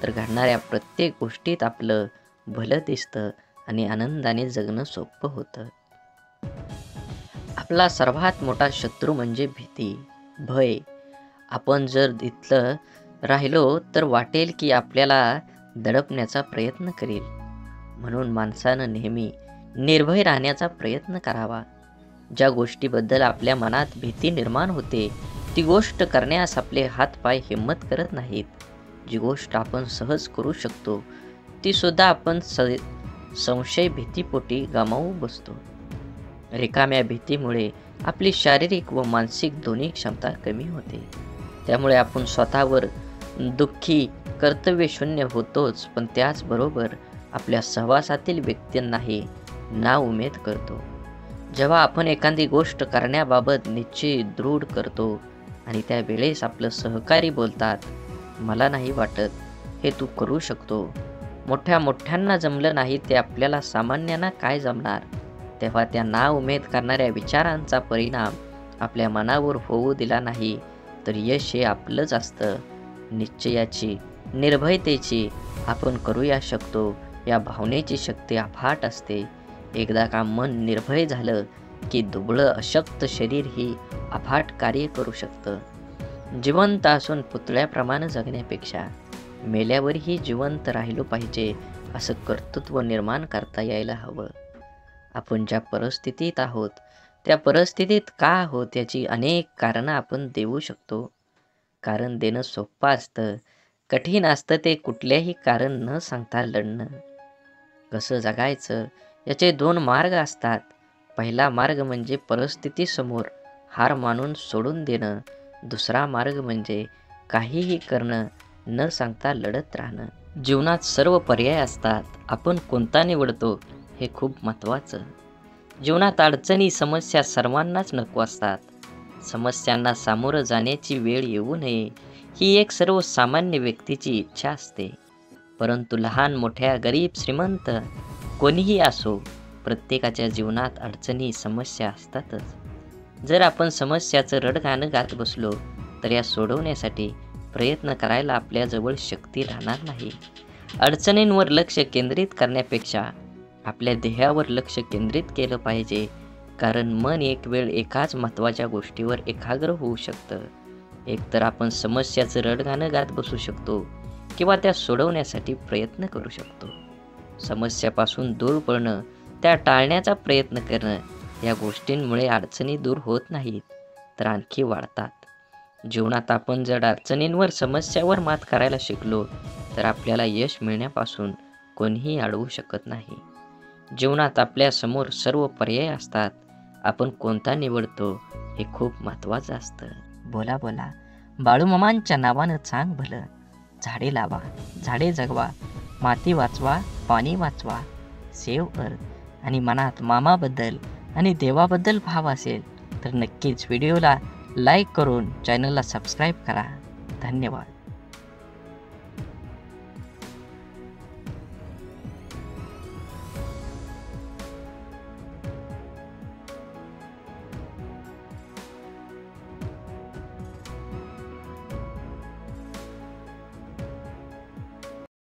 तर घडणाऱ्या प्रत्येक गोष्टीत आपलं भलं दिसतं आणि आनंदाने जगणं सोपं होतं. आपला सर्वात मोठा शत्रू म्हणजे भीती, भय. आपण जर इथलं राहिलो तर वाटेल की आपल्याला दडपण्याचा प्रयत्न करेल. म्हणून माणसानं नेहमी निर्भय राहण्याचा प्रयत्न करावा. ज्या गोष्टीबद्दल आपल्या मनात भीती निर्माण होते, ती गोष्ट करण्यास आपले हातपाय हिम्मत करत नाहीत. जी गोष्ट आपण सहज करू शकतो, ती सुद्धा आपण संशय भीतीपोटी गमावू बसतो. रिकाम्या भीतीमुळे आपली शारीरिक व मानसिक दोन्ही क्षमता कमी होते. त्यामुळे आपण स्वतःवर दुःखी, कर्तव्यशून्य होतोच, पण त्याचबरोबर आपल्या सहवासातील व्यक्तींनाही नाउमेद करतो. जेव्हा आपण एखादी गोष्ट करण्याबाबत निश्चय दृढ करतो आणि त्यावेळेस आपलं सहकारी बोलतात, "मला नाही वाटत हे तू करू शकतो." मोठ्यांना जमलं नाही ते आपल्याला सामान्यांना काय जमणार? तेव्हा त्या नाउमेद करणाऱ्या विचारांचा परिणाम आपल्या मनावर होऊ दिला नाही तर यश हे आपलंच असतं. निश्चयाची, निर्भयतेची, आपण करूया शकतो या भावनेची शक्ती अफाट असते. एकदा का मन निर्भय झालं की दुबळं अशक्त शरीर ही अफाट कार्य करू शकतं. जिवंत असून पुतळ्याप्रमाणे जगण्यापेक्षा मेल्यावरही जिवंत राहिलो पाहिजे असं कर्तृत्व निर्माण करता यायला हवं. आपण ज्या परिस्थितीत आहोत, त्या परिस्थितीत का आहोत याची अनेक कारणं आपण देऊ शकतो. कारण देणं सोपं असतं, कठीण असतं ते कुठल्याही कारण न सांगता लढणं. कसं जगायचं याचे दोन मार्ग असतात. पहिला मार्ग म्हणजे परिस्थितीसमोर हार मानून सोडून देणं. दुसरा मार्ग म्हणजे काहीही करणं, न सांगता लढत राहणं. जीवनात सर्व पर्याय असतात, आपण कोणता निवडतो हे खूप महत्त्वाचं. जीवनात अडचणी, समस्या सर्वांनाच नको असतात. समस्यांना सामोरं जाण्याची वेळ येऊ नये ही एक सर्वसामान्य व्यक्तीची इच्छा असते. परंतु लहान मोठ्या, गरीब श्रीमंत कोणीही असो, प्रत्येकाच्या जीवनात अडचणी, समस्या असतातच. जर आपण समस्याचं रडगाणं गात बसलो तर या सोडवण्यासाठी प्रयत्न करायला आपल्याजवळ शक्ती राहणार नाही. अडचणींवर लक्ष केंद्रित करण्यापेक्षा आपल्या ध्येयावर लक्ष केंद्रित केलं पाहिजे. कारण मन एक वेळ एकाच महत्त्वाच्या गोष्टीवर एकाग्र होऊ शकतं. एकतर आपण समस्याचं रडगाणं गात बसू शकतो किंवा त्या सोडवण्यासाठी प्रयत्न करू शकतो. समस्यापासून दूर पळणं, त्या टाळण्याचा प्रयत्न करणं या गोष्टींमुळे अडचणी दूर होत नाहीत तर आणखी वाढतात. जीवनात आपण जर अडचणींवर, समस्यावर मात करायला शिकलो तर आपल्याला यश मिळण्यापासून कोणीही अडवू शकत नाही. जीवनात आपल्यासमोर सर्व पर्याय असतात, आपण कोणता निवडतो हे खूप महत्त्वाचं असतं. बोला बोला, बाळूमामांच्या नावानं चांग भलं. झाडे लावा, झाडे जगवा, माती वाचवा, पाणी वाचवा. सेव्ह अर्थ. आणि मनात मामाबद्दल आणि देवाबद्दल भाव असेल तर नक्कीच व्हिडिओला लाईक करून चॅनलला सबस्क्राईब करा. धन्यवाद.